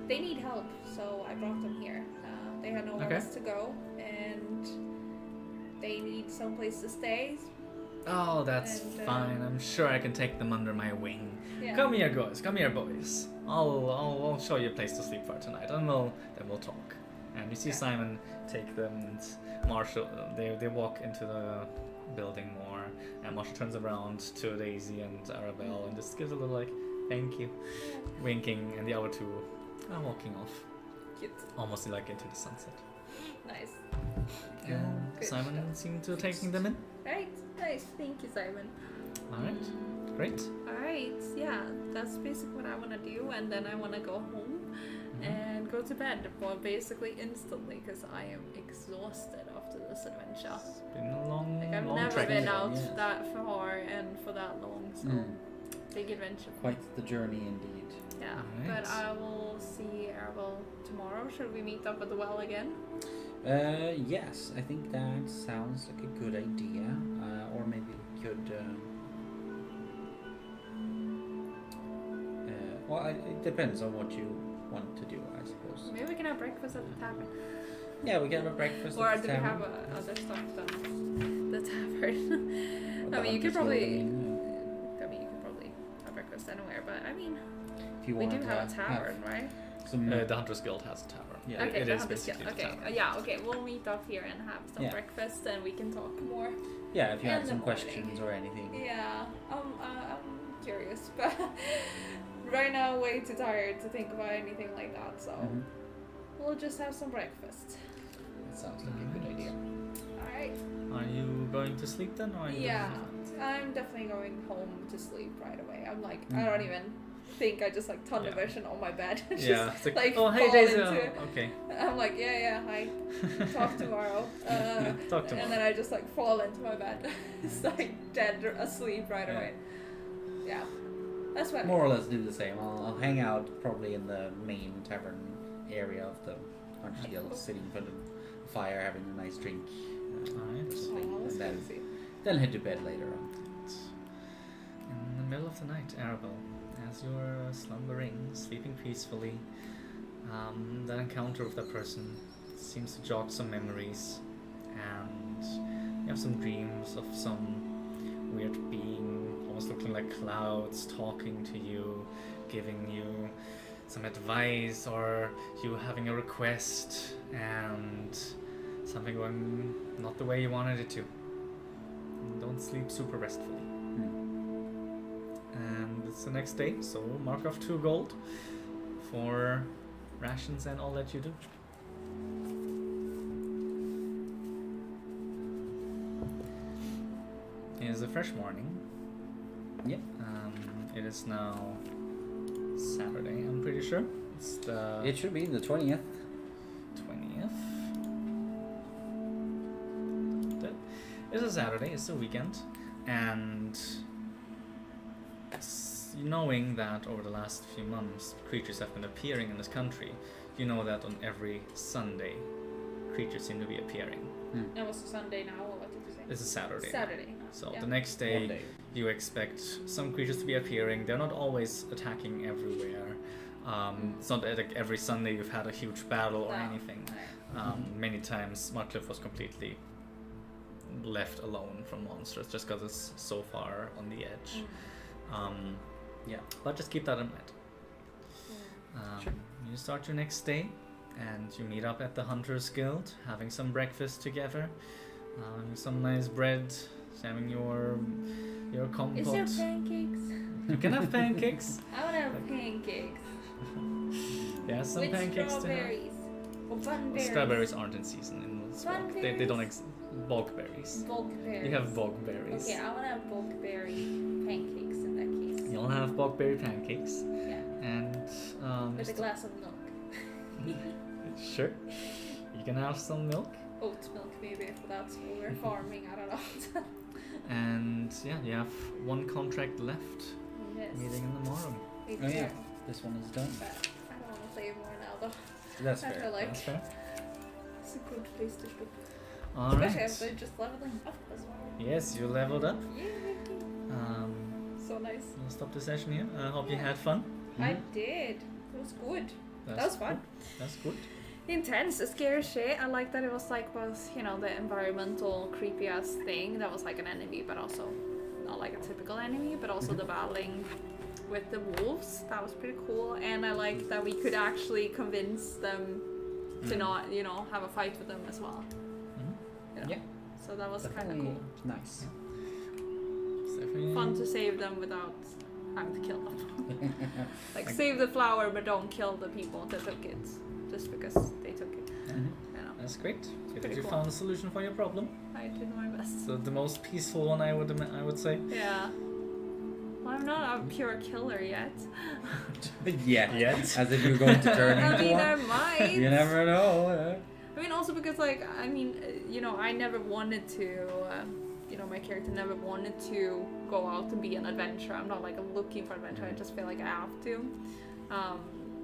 They need help, so I brought them here. They had nowhere Okay. else to go, and they need some place to stay. Oh, that's And, fine. I'm sure I can take them under my wing. Yeah. Come here, guys. Come here, boys. I'll show you a place to sleep for tonight, and then we'll talk. And you see Okay. Simon take them, and Marshall. They walk into the building more, and Marshall turns around to Daisy and Arabelle and just gives a little like thank you, winking, and the other two are walking off, Cute. almost like into the sunset. Nice. And Good Simon stuff. seemed to taking them in. Right. Nice. Thank you, Simon. All right, great. Alright, yeah, that's basically what I want to do, and then I want to go home and go to bed, well, basically instantly, because I am exhausted after this adventure. It's been a long, Like, I've long never trek. been out Yeah. that far and for that long, so big adventure. Quite the journey indeed. Yeah, Alright. but I will see Arabelle tomorrow. Should we meet up at the well again? Yes, I think that sounds like a good idea. Or maybe we could. Well, it depends on what you want to do, I suppose. Maybe we can have breakfast at the tavern. Yeah, we can have a breakfast. Or at do the we have tavern. other stuff than the tavern? Or I the mean, you could Hunter's Guild, probably. I mean, You could probably have breakfast anywhere, but I mean, if you we want do to have a tavern, right? some. The Hunter's Guild has a tavern. Yeah. Okay, it the is Hunter's Guild. basically the Okay, tavern. yeah, okay. We'll meet up here and have some Yeah. breakfast, and we can talk more. Yeah, if you in have the some morning. questions or anything. Yeah, I'm curious, but right now way too tired to think about anything like that. So Mhm. we'll just have some breakfast. That sounds like a good idea. All right. Are you going to sleep then, or are you Yeah, going to I'm definitely going home to sleep right away. I'm like, I don't even think. I just like tunnel Yeah. vision on my bed. Just, Yeah, it's like, oh hey fall Daisy, into- okay. I'm like, yeah, hi. Talk tomorrow. Talk tomorrow. And then I just like fall into my bed. It's like dead asleep right Yeah. away. Yeah, that's what. More or less do the same. I'll hang out probably in the main tavern area of the Hunter's Guild, sitting in front of the fire, having a nice drink. Alright. or something, Oh, that's and cozy. then head to bed later on. In the middle of the night, Arabelle, as you're slumbering, sleeping peacefully, that encounter with that person seems to jog some memories, and you have some dreams of some weird being, almost looking like clouds, talking to you, giving you some advice, or you having a request, and something going not the way you wanted it to. Don't sleep super restfully. And it's the next day, so mark off 2 gold for rations and all that you do. is a fresh morning. Yep. It is now Saturday, I'm pretty sure. It's the It should be the 20th. 20th. It's a Saturday, it's a weekend, and knowing that over the last few months creatures have been appearing in this country, you know that on every Sunday creatures seem to be appearing. It was a Sunday now, or what did you say? It's a Saturday. Saturday. So Yeah. the next day, One day. you expect some creatures to be appearing. They're not always attacking everywhere. It's not like every Sunday you've had a huge battle or No. anything. Many times Markcliff was completely left alone from monsters just because it's so far on the edge. Yeah. But just keep that in mind. Sure. You start your next day and you meet up at the Hunters Guild, having some breakfast together, some nice bread, having your compote. Is there pancakes? You can have pancakes. I want to have pancakes. Yeah, some with pancakes to have. strawberries. Or bunberries. Strawberries aren't in season in Swamp. They don't bogberries. Bogberries. You have bogberries. Okay, I want to have bogberry pancakes in that case. You'll have bogberry pancakes. Yeah. And With a glass of milk. sure. You can have some milk. Oat milk maybe, if that's what we're farming, I don't know. And yeah, you have one contract left. Yes. Meeting in the morning. Me Oh yeah, too. this one is done. But I don't want to play more now though. That's I fair. feel like That's fair. it's a good place to stop. All Especially right. after just leveling up as well. Yes, you leveled up. Yay! So nice. We'll stop the session here. I hope you had fun. I did. It was good. That was fun. Good. That's good. Intense, scary shit. I like that it was like both, you know, the environmental creepy ass thing that was like an enemy, but also not like a typical enemy, but also the battling with the wolves. That was pretty cool. And I like that we could actually convince them to not, you know, have a fight with them as well. You know? Yeah. So that was kind of Definitely cool. nice. It's definitely Fun to save them without having to kill them. Like save the flower, but don't kill the people that took it, just because they took it. You know, That's great. Good that pretty you cool. found a solution for your problem. I did my best. So the most peaceful one, I would say. Yeah. Well, I'm not a pure killer yet. Yeah. Yet. As if you're going to turn I into mean, I one. might. You never know. I mean, also because, like, I mean, you know, I never wanted to, you know, my character never wanted to go out and be an adventurer. I'm not, like, looking for adventure. I just feel like I have to.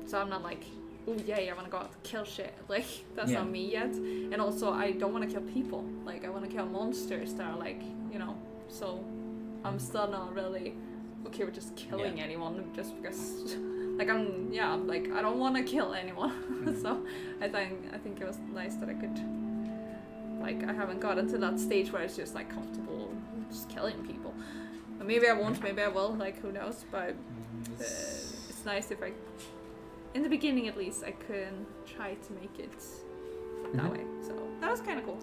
So I'm not like, oh, yay, I want to go out and kill shit. Like, that's Yeah. not me yet. And also, I don't want to kill people. Like, I want to kill monsters that are, like, you know, so I'm still not really okay with just killing anyone just because... Like like I don't want to kill anyone, so I think it was nice that I could, like, I haven't gotten to that stage where it's just like comfortable just killing people. But maybe I won't, maybe I will, like who knows. But it's nice if I, in the beginning at least, I can try to make it that way. So that was kind of cool.